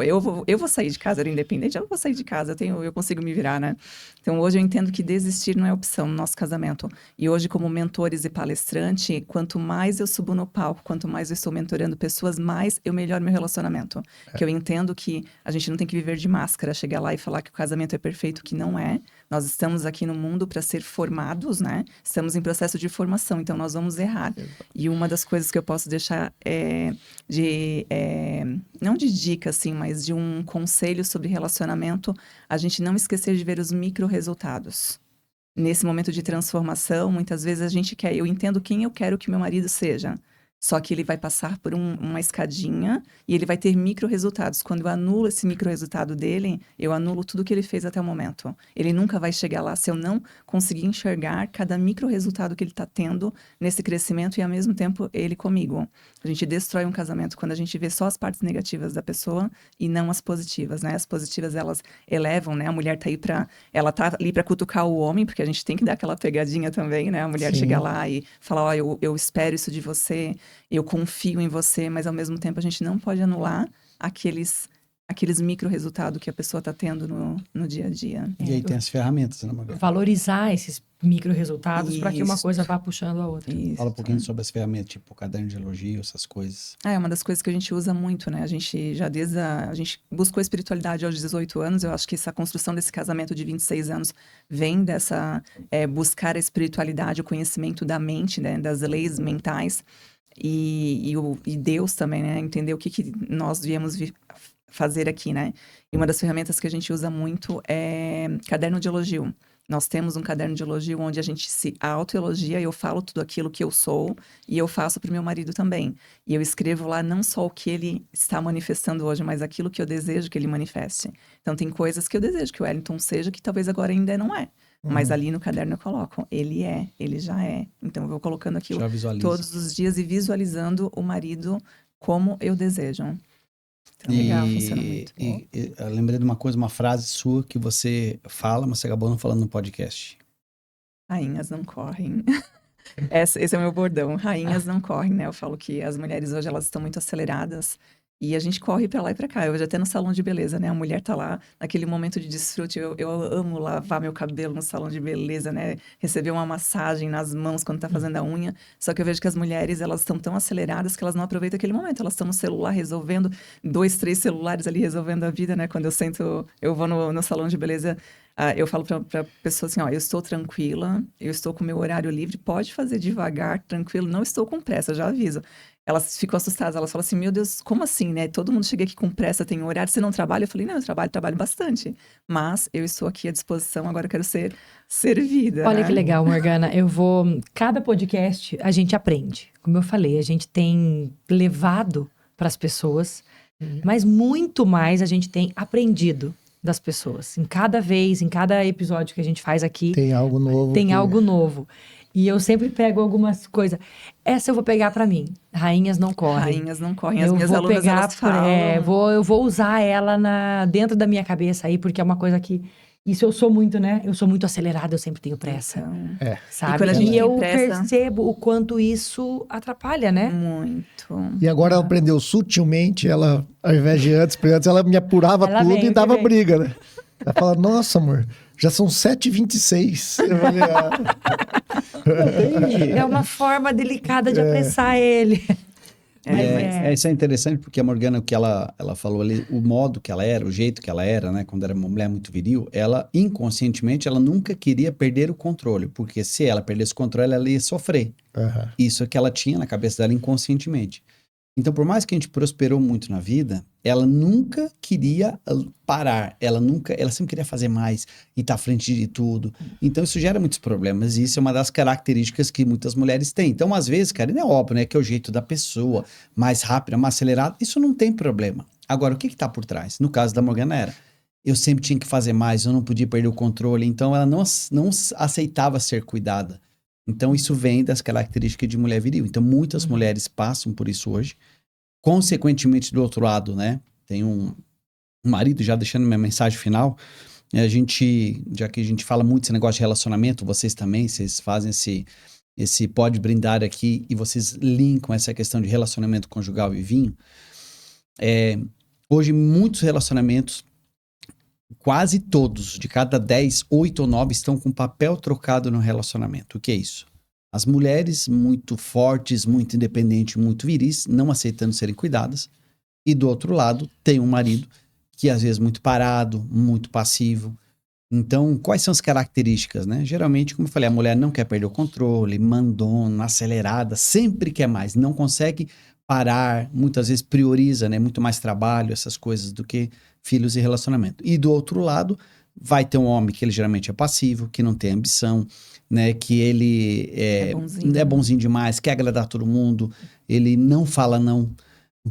Eu vou sair de casa, eu era independente, eu vou sair de casa, eu consigo me virar, né? Então, hoje eu entendo que desistir não é opção no nosso casamento. E hoje, como mentores e palestrante, quanto mais eu subo no palco, quanto mais eu estou mentorando pessoas, mais eu melhoro meu relacionamento. Que eu entendo que a gente não tem que viver de máscara, chegar lá e falar que o casamento é perfeito, que não é. Nós estamos aqui no mundo para ser formados, né? Estamos em processo de formação, então nós vamos errar. E uma das coisas que eu posso deixar não de dica, assim, mas de um conselho sobre relacionamento, a gente não esquecer de ver os micro-resultados. Nesse momento de transformação, muitas vezes a gente quer, eu entendo quem eu quero que meu marido seja, Só que ele vai passar por uma escadinha e ele vai ter micro-resultados. Quando eu anulo esse micro-resultado dele, eu anulo tudo que ele fez até o momento. Ele nunca vai chegar lá se eu não conseguir enxergar cada micro-resultado que ele está tendo nesse crescimento e, ao mesmo tempo, ele comigo. A gente destrói um casamento quando a gente vê só as partes negativas da pessoa e não as positivas, né? As positivas, elas elevam, né? A mulher ela tá ali para cutucar o homem, porque a gente tem que dar aquela pegadinha também, né? A mulher Sim. chegar lá e falar, ó, eu espero isso de você, eu confio em você, mas ao mesmo tempo a gente não pode anular aqueles micro-resultados que a pessoa está tendo no dia a dia. E aí tem as ferramentas, né, Morgana? Valorizar esses micro-resultados para que uma Isso. coisa vá puxando a outra. Isso. Fala um pouquinho sobre as ferramentas, tipo caderno de elogio, essas coisas. É uma das coisas que a gente usa muito, né? A gente já a gente buscou a espiritualidade aos 18 anos. Eu acho que essa construção desse casamento de 26 anos vem dessa buscar a espiritualidade, o conhecimento da mente, né? Das leis mentais e Deus também, né? Entender o que nós viemos fazer aqui, né? E uma das ferramentas que a gente usa muito é caderno de elogio. Nós temos um caderno de elogio onde a gente se autoelogia, eu falo tudo aquilo que eu sou e eu faço para o meu marido também. E eu escrevo lá não só o que ele está manifestando hoje, mas aquilo que eu desejo que ele manifeste. Então, tem coisas que eu desejo que o Wellington seja, que talvez agora ainda não é. Mas ali no caderno eu coloco, ele já é. Então, eu vou colocando aquilo Já visualiza. todos os dias e visualizando o marido como eu desejo. Então, legal, funciona muito. Eu lembrei de uma coisa, uma frase sua que você fala, mas você acabou não falando no podcast. Rainhas não correm. Esse é o meu bordão. Rainhas não correm, né? Eu falo que as mulheres hoje, elas estão muito aceleradas. E a gente corre pra lá e pra cá. Eu vejo até no salão de beleza, né? A mulher tá lá naquele momento de desfrute. Eu amo lavar meu cabelo no salão de beleza, né? Receber uma massagem nas mãos quando tá fazendo a unha. Só que eu vejo que as mulheres, elas estão tão aceleradas que elas não aproveitam aquele momento. Elas estão no celular resolvendo, 2, 3 celulares ali resolvendo a vida, né? Quando eu vou no salão de beleza, eu falo pra pessoa assim, ó, eu estou tranquila, eu estou com meu horário livre, pode fazer devagar, tranquilo, não estou com pressa, já aviso. Elas ficam assustadas, elas falam assim, meu Deus, como assim, né? Todo mundo chega aqui com pressa, tem horário, você não trabalha? Eu falei, não, eu trabalho bastante. Mas eu estou aqui à disposição, agora eu quero ser servida. Olha né? que legal, Morgana. Cada podcast a gente aprende. Como eu falei, a gente tem levado para as pessoas, mas muito mais a gente tem aprendido das pessoas. Em cada episódio que a gente faz aqui, Tem algo novo. tem algo novo. E eu sempre pego algumas coisas. Essa eu vou pegar pra mim. Rainhas não correm. Rainhas não correm. As Eu minhas vou alunas, pegar, elas falam. eu vou usar ela dentro da minha cabeça aí, porque é uma coisa que... Isso eu sou muito, né? Eu sou muito acelerada, eu sempre tenho pressa. Então, Sabe? E quando a gente tem eu pressa- percebo o quanto isso atrapalha, né? muito. E agora ela aprendeu sutilmente, ela, ao invés de antes, porque antes ela me apurava Ela tudo vem, e dava vem. briga, né? Ela fala, nossa, amor, já são 7h26. Eu falei, É uma forma delicada de apressar ele. Isso é interessante porque a Morgana, o que ela falou ali, o modo que ela era, o jeito que ela era, né? Quando era uma mulher muito viril, ela, inconscientemente, ela nunca queria perder o controle. Porque se ela perdesse o controle, ela ia sofrer. Aham. Isso é que ela tinha na cabeça dela inconscientemente. Então, por mais que a gente prosperou muito na vida, ela nunca queria parar. Ela sempre queria fazer mais e estar à frente de tudo. Então, isso gera muitos problemas. E isso é uma das características que muitas mulheres têm. Então, às vezes, cara, não é óbvio, né? Que é o jeito da pessoa, mais rápida, mais acelerada. Isso não tem problema. Agora, o que está por trás? No caso da Morgana era, eu sempre tinha que fazer mais, eu não podia perder o controle. Então, ela não aceitava ser cuidada. Então, isso vem das características de mulher viril. Então, muitas mulheres passam por isso hoje. Consequentemente, do outro lado, né? Tem um marido, já deixando minha mensagem final, já que a gente fala muito esse negócio de relacionamento, vocês também, vocês fazem esse pode brindar aqui e vocês linkam essa questão de relacionamento conjugal e vinho. Hoje, muitos relacionamentos, quase todos, de cada 10, 8 ou 9 estão com papel trocado no relacionamento. O que é isso? As mulheres muito fortes, muito independentes, muito viris, não aceitando serem cuidadas. E do outro lado, tem um marido que às vezes muito parado, muito passivo. Então, quais são as características, né? Geralmente, como eu falei, a mulher não quer perder o controle, mandona, acelerada, sempre quer mais, não consegue parar, muitas vezes prioriza, né? Muito mais trabalho, essas coisas, do que filhos e relacionamento. E do outro lado, vai ter um homem que ele geralmente é passivo, que não tem ambição, né? Que ele é bonzinho demais, quer agradar todo mundo, ele não fala não,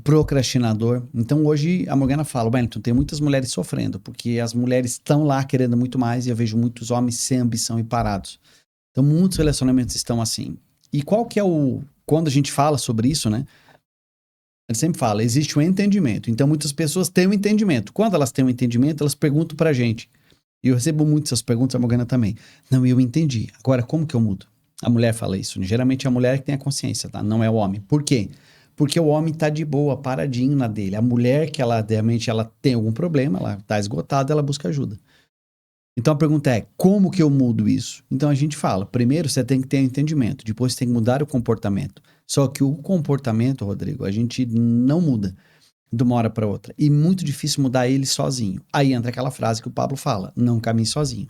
procrastinador. Então hoje a Morgana fala, Wellington, tem muitas mulheres sofrendo, porque as mulheres estão lá querendo muito mais e eu vejo muitos homens sem ambição e parados. Então muitos relacionamentos estão assim. E qual que é quando a gente fala sobre isso, né? Ele sempre fala, existe um entendimento. Então muitas pessoas têm um entendimento. Quando elas têm um entendimento, elas perguntam pra gente. E eu recebo muitas essas perguntas, a Morgana também. Não, eu entendi. Agora, como que eu mudo? A mulher fala isso. Geralmente é a mulher que tem a consciência, tá? Não é o homem. Por quê? Porque o homem tá de boa, paradinho na dele. A mulher que realmente ela tem algum problema, ela tá esgotada, ela busca ajuda. Então a pergunta é, como que eu mudo isso? Então a gente fala, primeiro você tem que ter entendimento, depois você tem que mudar o comportamento. Só que o comportamento, Rodrigo, a gente não muda de uma hora para outra. E muito difícil mudar ele sozinho. Aí entra aquela frase que o Pablo fala, não caminhe sozinho.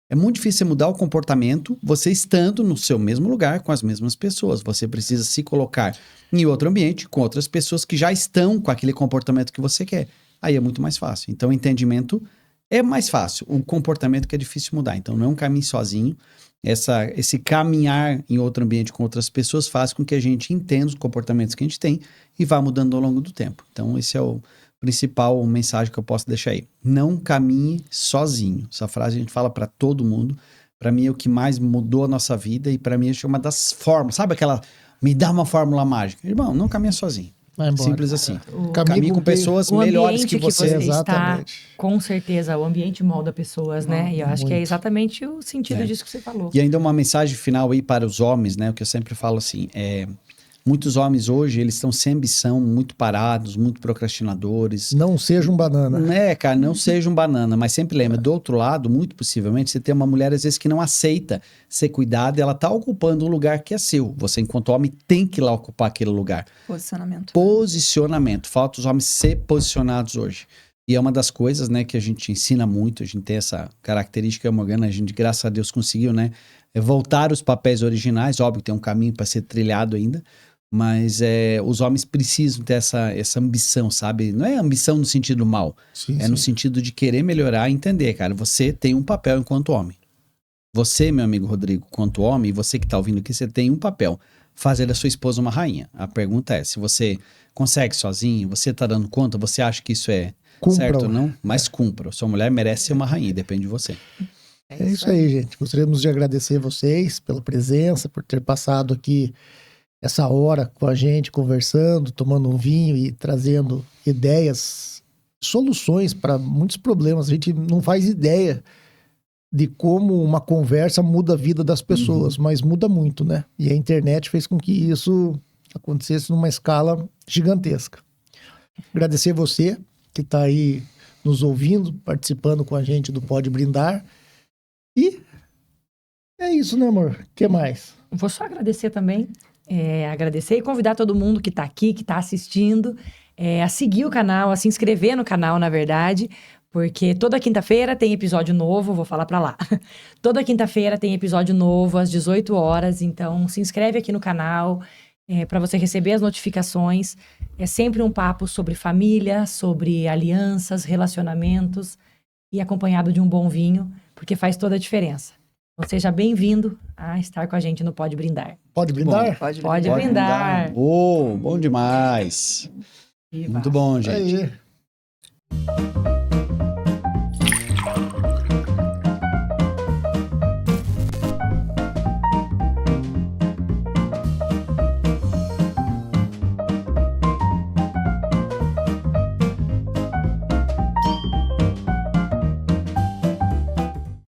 É muito difícil você mudar o comportamento você estando no seu mesmo lugar com as mesmas pessoas. Você precisa se colocar em outro ambiente com outras pessoas que já estão com aquele comportamento que você quer. Aí é muito mais fácil. Então o entendimento é mais fácil. O comportamento que é difícil mudar. Então não caminhe sozinho. Esse caminhar em outro ambiente com outras pessoas faz com que a gente entenda os comportamentos que a gente tem e vá mudando ao longo do tempo. Então esse é o principal mensagem que eu posso deixar aí. Não caminhe sozinho. Essa frase a gente fala para todo mundo. Para mim é o que mais mudou a nossa vida e para mim é uma das formas. Sabe aquela, me dá uma fórmula mágica? Irmão, não caminha sozinho. Simples assim. Caminhe com pessoas melhores que você. Exatamente. Está, com certeza, o ambiente molda pessoas, né? E eu acho que é exatamente o sentido disso que você falou. E ainda uma mensagem final aí para os homens, né? O que eu sempre falo assim, muitos homens hoje, eles estão sem ambição, muito parados, muito procrastinadores. Não seja um banana. Cara, não seja um banana. Mas sempre lembra, do outro lado, muito possivelmente, você tem uma mulher, às vezes, que não aceita ser cuidada e ela tá ocupando um lugar que é seu. Você, enquanto homem, tem que ir lá ocupar aquele lugar. Posicionamento. Falta os homens ser posicionados hoje. E é uma das coisas, né, que a gente ensina muito, a gente tem essa característica, Morgana, a gente, graças a Deus, conseguiu, né, voltar os papéis originais. Óbvio que tem um caminho para ser trilhado ainda, mas os homens precisam ter essa ambição, sabe? Não é ambição no sentido mal, no sentido de querer melhorar e entender, cara, você tem um papel enquanto homem. Você, meu amigo Rodrigo, enquanto homem, e você que tá ouvindo aqui, você tem um papel, fazer da sua esposa uma rainha. A pergunta é, se você consegue sozinho, você tá dando conta, você acha que isso é certo ou não? Mas cumpra. Sua mulher merece ser uma rainha, depende de você. É isso aí, gente. Gostaríamos de agradecer vocês pela presença, por ter passado aqui essa hora com a gente, conversando, tomando um vinho e trazendo ideias, soluções para muitos problemas. A gente não faz ideia de como uma conversa muda a vida das pessoas, mas muda muito, né? E a internet fez com que isso acontecesse numa escala gigantesca. Agradecer você que está aí nos ouvindo, participando com a gente do Pode Brindar. E é isso, né, amor? O que mais? Vou só agradecer também. Agradecer e convidar todo mundo que está aqui, que está assistindo, a seguir o canal, a se inscrever no canal, na verdade, porque toda quinta-feira tem episódio novo, vou falar para lá. Toda quinta-feira tem episódio novo, às 18 horas, então se inscreve aqui no canal, para você receber as notificações. É sempre um papo sobre família, sobre alianças, relacionamentos e acompanhado de um bom vinho, porque faz toda a diferença. Então, seja bem-vindo a estar com a gente no Pode Brindar. Pode brindar? Pode brindar. Bom demais. Viva. Muito bom, gente. Aí.